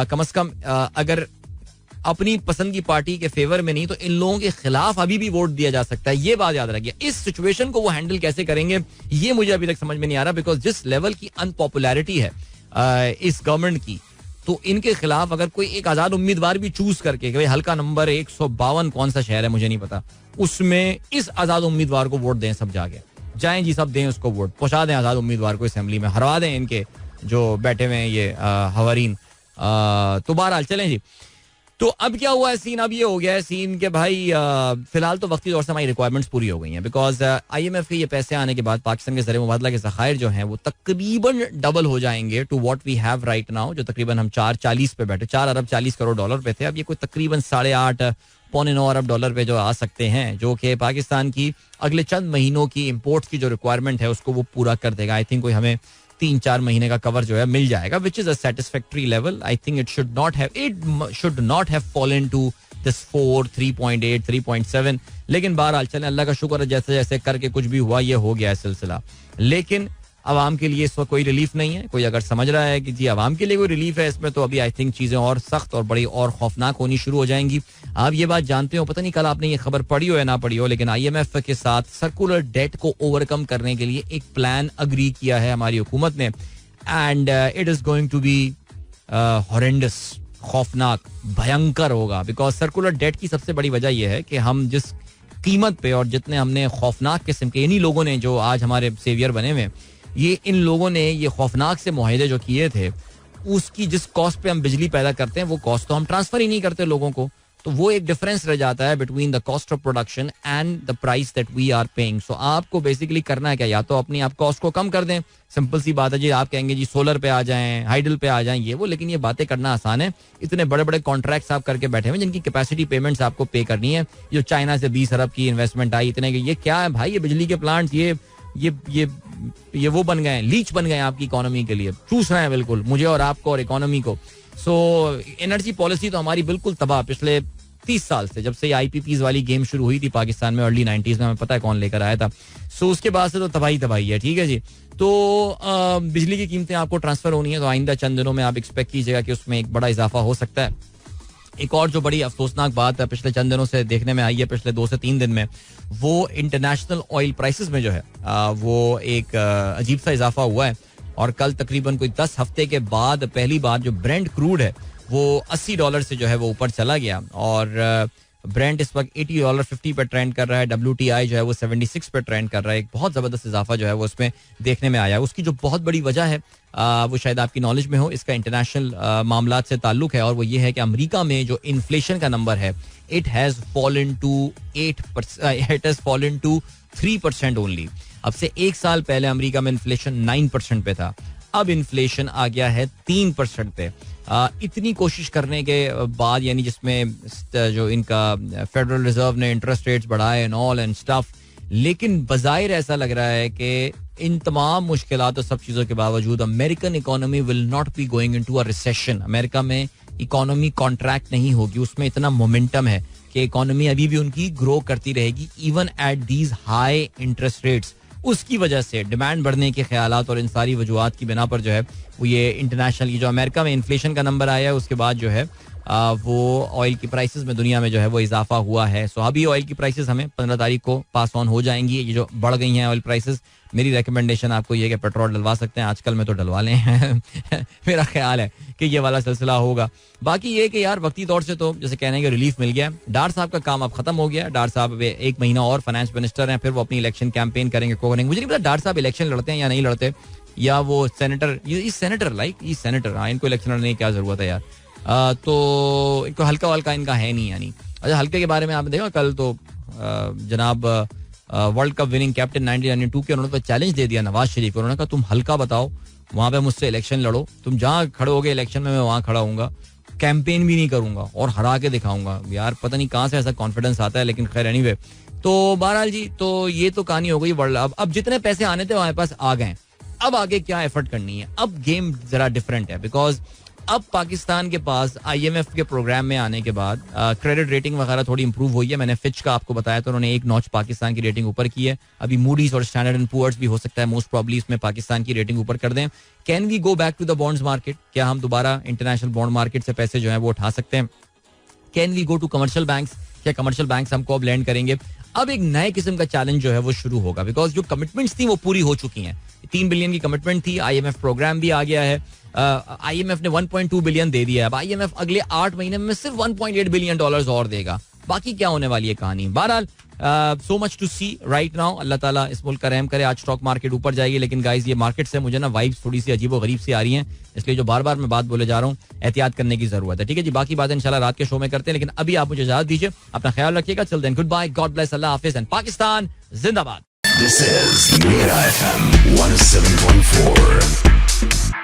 [SPEAKER 1] कम से कम अगर अपनी पसंद की पार्टी के फेवर में नहीं तो इन लोगों के खिलाफ अभी भी वोट दिया जा सकता है. ये बात याद रखिए. इस सिचुएशन को वो हैंडल कैसे करेंगे ये मुझे अभी तक समझ में नहीं आ रहा, बिकॉज जिस लेवल की अनपॉपुलैरिटी है इस गवर्नमेंट की, तो इनके खिलाफ अगर कोई एक आजाद उम्मीदवार भी चूज करके भाई हल्का नंबर 152 कौन सा शहर है मुझे नहीं पता, उसमें इस आजाद उम्मीदवार को वोट दें, सब जाके जाएं जी, सब दें उसको वोट, पहुंचा दें आजाद उम्मीदवार को असेंबली में, हरवा दें इनके जो बैठे हुए हैं ये हवारीन. तो बहरहाल चलें जी. तो अब क्या हुआ है सीन, अब ये हो गया है सीन के भाई फिलहाल तो वक्ती तौर से हमारी रिक्वायरमेंट्स पूरी हो गई हैं, बिकॉज IMF के ये पैसे आने के बाद पाकिस्तान के ज़रिए मुबादला के ज़खायर जो हैं वो तकरीबन डबल हो जाएंगे to what we have right now, जो तकरीबन हम 440 पे बैठे, 4 अरब 40 करोड़ डॉलर पे थे. अब ये कोई तकरीबन 8.5-9 अरब डॉलर पे जो आ सकते हैं, जो कि पाकिस्तान की अगले चंद महीनों की इम्पोर्ट्स की जो रिक्वायरमेंट है उसको वो पूरा कर देगा. आई थिंक कोई हमें 3-4 महीने का कवर जो है मिल जाएगा, which is a satisfactory level. I think it should not have fallen to this 4, 3.8, 3.7. लेकिन बहरहाल चलें, अल्लाह का शुक्र है जैसे जैसे करके कुछ भी हुआ ये हो गया है सिलसिला. लेकिन आवाम के लिए इस वक्त कोई रिलीफ नहीं है. कोई अगर समझ रहा है कि जी आवाम के लिए कोई रिलीफ है इसमें, तो अभी आई थिंक चीजें और सख्त और बड़ी और खौफनाक होनी शुरू हो जाएंगी. आप ये बात जानते हो, पता नहीं कल आपने ये खबर पढ़ी हो या ना पढ़ी हो, लेकिन IMF के साथ सर्कुलर डेट को ओवरकम करने के लिए एक प्लान अग्री किया है हमारी हुकूमत ने, and it is going to be horrendous, खौफनाक, भयंकर होगा. बिकॉज सर्कुलर डेट की सबसे बड़ी वजह यह है कि हम जिस कीमत पे और जितने हमने खौफनाक किस्म के, इन्हीं लोगों ने जो आज हमारे सेवियर बने हुए, ये इन लोगों ने ये खौफनाक से मुआहदे जो किए थे, उसकी जिस कॉस्ट पे हम बिजली पैदा करते हैं वो कॉस्ट तो हम ट्रांसफर ही नहीं करते लोगों को. तो वो एक डिफरेंस रह जाता है between the cost of production and the price that we are paying. So आपको बेसिकली करना है क्या, या तो अपनी आप कॉस्ट को कम कर दें, सिंपल सी बात है जी. आप कहेंगे जी सोलर पे आ जाएं, हाइडल पे आ जाएं, ये वो, लेकिन ये बातें करना आसान है. इतने बड़े बड़े कॉन्ट्रैक्ट्स आप करके बैठे हुए जिनकी कैपेसिटी पेमेंट्स आपको पे करनी है. जो चाइना से 20 अरब की इन्वेस्टमेंट आई, इतने की, ये क्या है भाई, ये बिजली के प्लांट्स ये वो बन गए हैं, लीच बन गए हैं आपकी इकोनॉमी के लिए, चूस रहे हैं बिल्कुल मुझे और आपको और इकोनॉमी को. सो एनर्जी पॉलिसी तो हमारी बिल्कुल तबाह पिछले 30 साल से, जब से IPPs वाली गेम शुरू हुई थी पाकिस्तान में अर्ली 90s में, हमें पता है कौन लेकर आया था. सो उसके बाद से तो तबाही है. ठीक है जी. तो बिजली की कीमतें आपको ट्रांसफर होनी है, तो आइंदा चंद दिनों में आप एक्सपेक्ट कीजिएगा कि उसमें एक बड़ा इजाफा हो सकता है. एक और जो बड़ी अफसोसनाक बात है पिछले चंद दिनों से देखने में आई है, पिछले 2 से 3 दिन में, वो इंटरनेशनल ऑयल प्राइसेस में जो है वो एक अजीब सा इजाफा हुआ है. और कल तकरीबन कोई 10 हफ्ते के बाद पहली बार जो ब्रेंट क्रूड है वो $80 से जो है वो ऊपर चला गया. और ब्रेंट इस वक्त $80.50 पे ट्रेंड कर रहा है. WTI जो है वो 76 पे ट्रेंड कर रहा है. एक बहुत जबरदस्त इजाफा जो है वो उसमें देखने में आया है. उसकी जो बहुत बड़ी वजह है वो शायद आपकी नॉलेज में हो, इसका इंटरनेशनल मामलात से ताल्लुक है, और वो ये है कि अमेरिका में जो इन्फ्लेशन का नंबर है, it has fallen to 3% only. अब से 1 साल पहले अमेरिका में इन्फ्लेशन 9% पे था, अब इन्फ्लेशन आ गया है 3% पे. इतनी कोशिश करने के बाद, यानी जिसमें जो इनका फेडरल रिजर्व ने इंटरेस्ट रेट्स बढ़ाए एंड ऑल एंड स्टफ, लेकिन बजाहिर ऐसा लग रहा है कि इन तमाम मुश्किलात और सब चीज़ों के बावजूद American economy will not be going into a recession. America में इकोनॉमी कॉन्ट्रैक्ट नहीं होगी, उसमें इतना मोमेंटम है कि इकोनॉमी अभी भी उनकी ग्रो करती रहेगी even at these high interest rates. उसकी वजह से डिमांड बढ़ने के ख्यालात और इन सारी वजूहात की बिना पर जो है वो ये इंटरनेशनल की जो अमेरिका में इन्फ्लेशन का नंबर आया है उसके बाद जो है वो ऑयल की प्राइसेस में दुनिया में जो है वो इजाफा हुआ है. सो अभी ऑयल की प्राइसेस हमें 15 तारीख को पास ऑन हो जाएंगी. ये जो बढ़ गई हैं ऑयल प्राइसेस, मेरी रिकमेंडेशन आपको ये कि पेट्रोल डलवा सकते हैं आजकल में तो डलवा लें. मेरा ख्याल है कि ये वाला सिलसिला होगा. बाकी ये कि यार वक्ती तौर से तो जैसे कहने के रिलीफ मिल गया. डार साहब का काम अब खत्म हो गया. डार साहब 1 महीना और फाइनेंस मिनिस्टर हैं, फिर वो अपनी इलेक्शन कैंपेन करेंगे. मुझे नहीं पता डार साहब इलेक्शन लड़ते हैं या नहीं लड़ते, या वो सेनेटर सेनेटर हाँ, इनको इलेक्शन लड़ने की क्या जरूरत है यार. तो इनको हल्का वल्का इनका है नहीं यानी. अच्छा, हल्के के बारे में आपने देखा कल तो जनाब वर्ल्ड कप विनिंग कैप्टन 1992 के उन्होंने चैलेंज दे दिया नवाज शरीफ. उन्होंने कहा तुम हल्का बताओ, वहां पे मुझसे इलेक्शन लड़ो, तुम जहां खड़े होगे इलेक्शन में मैं वहां खड़ा हूंगा, कैंपेन भी नहीं करूंगा और हरा के दिखाऊंगा. यार पता नहीं कहां से ऐसा कॉन्फिडेंस आता है, लेकिन खैर एनीवे. तो बहरहाल जी, तो ये तो कहानी हो गई वर्ल्ड. अब जितने पैसे आने थे हमारे पास आ गए. अब आगे क्या एफर्ट करनी है, अब गेम जरा डिफरेंट है. बिकॉज अब पाकिस्तान के पास IMF के प्रोग्राम में आने के बाद क्रेडिट रेटिंग वगैरह थोड़ी इंप्रूव हुई है. मैंने फिच का आपको बताया तो उन्होंने 1 नॉच पाकिस्तान की रेटिंग ऊपर की है. अभी मूडीज और स्टैंडर्ड एंड पुअर्स भी हो सकता है मोस्ट प्रॉब्ली इसमें पाकिस्तान की रेटिंग ऊपर कर दें. Can we go back to the bonds market, क्या हम दोबारा इंटरनेशनल बॉन्ड मार्केट से पैसे जो है वो उठा सकते हैं. Can we go to commercial banks, क्या कमर्शियल बैंक्स हमको अब लैंड करेंगे. अब एक नए किस्म का चैलेंज जो है वो शुरू होगा. बिकॉज जो कमिटमेंट्स थी वो पूरी हो चुकी हैं. 3 बिलियन की कमिटमेंट थी, IMF प्रोग्राम भी आ गया है. IMF ने 1.2 बिलियन दे दिया है. अब IMF अगले 8 महीने में सिर्फ $1.8 बिलियन और देगा. बाकी क्या होने वाली है कहानी. बहरहाल so much to see right now. अल्लाह ताला इस मुल्क का रहम करे. आज स्टॉक मार्केट ऊपर जाएगी, लेकिन गाइस ये मार्केट से मुझे ना वाइब्स थोड़ी सी अजीब व गरीब सी आ रही हैं, इसलिए जो बार बार मैं बात बोले जा रहा हूँ एहतियात करने की जरूरत है. ठीक है जी, बाकी बात इंशाल्लाह रात के शो में करते हैं, लेकिन अभी आप मुझे इजाजत दीजिए. अपना ख्याल रखिएगा. Till then goodbye, god bless, अल्लाह हाफिज एंड पाकिस्तान जिंदाबाद.
[SPEAKER 2] This is Mira FM 107.4.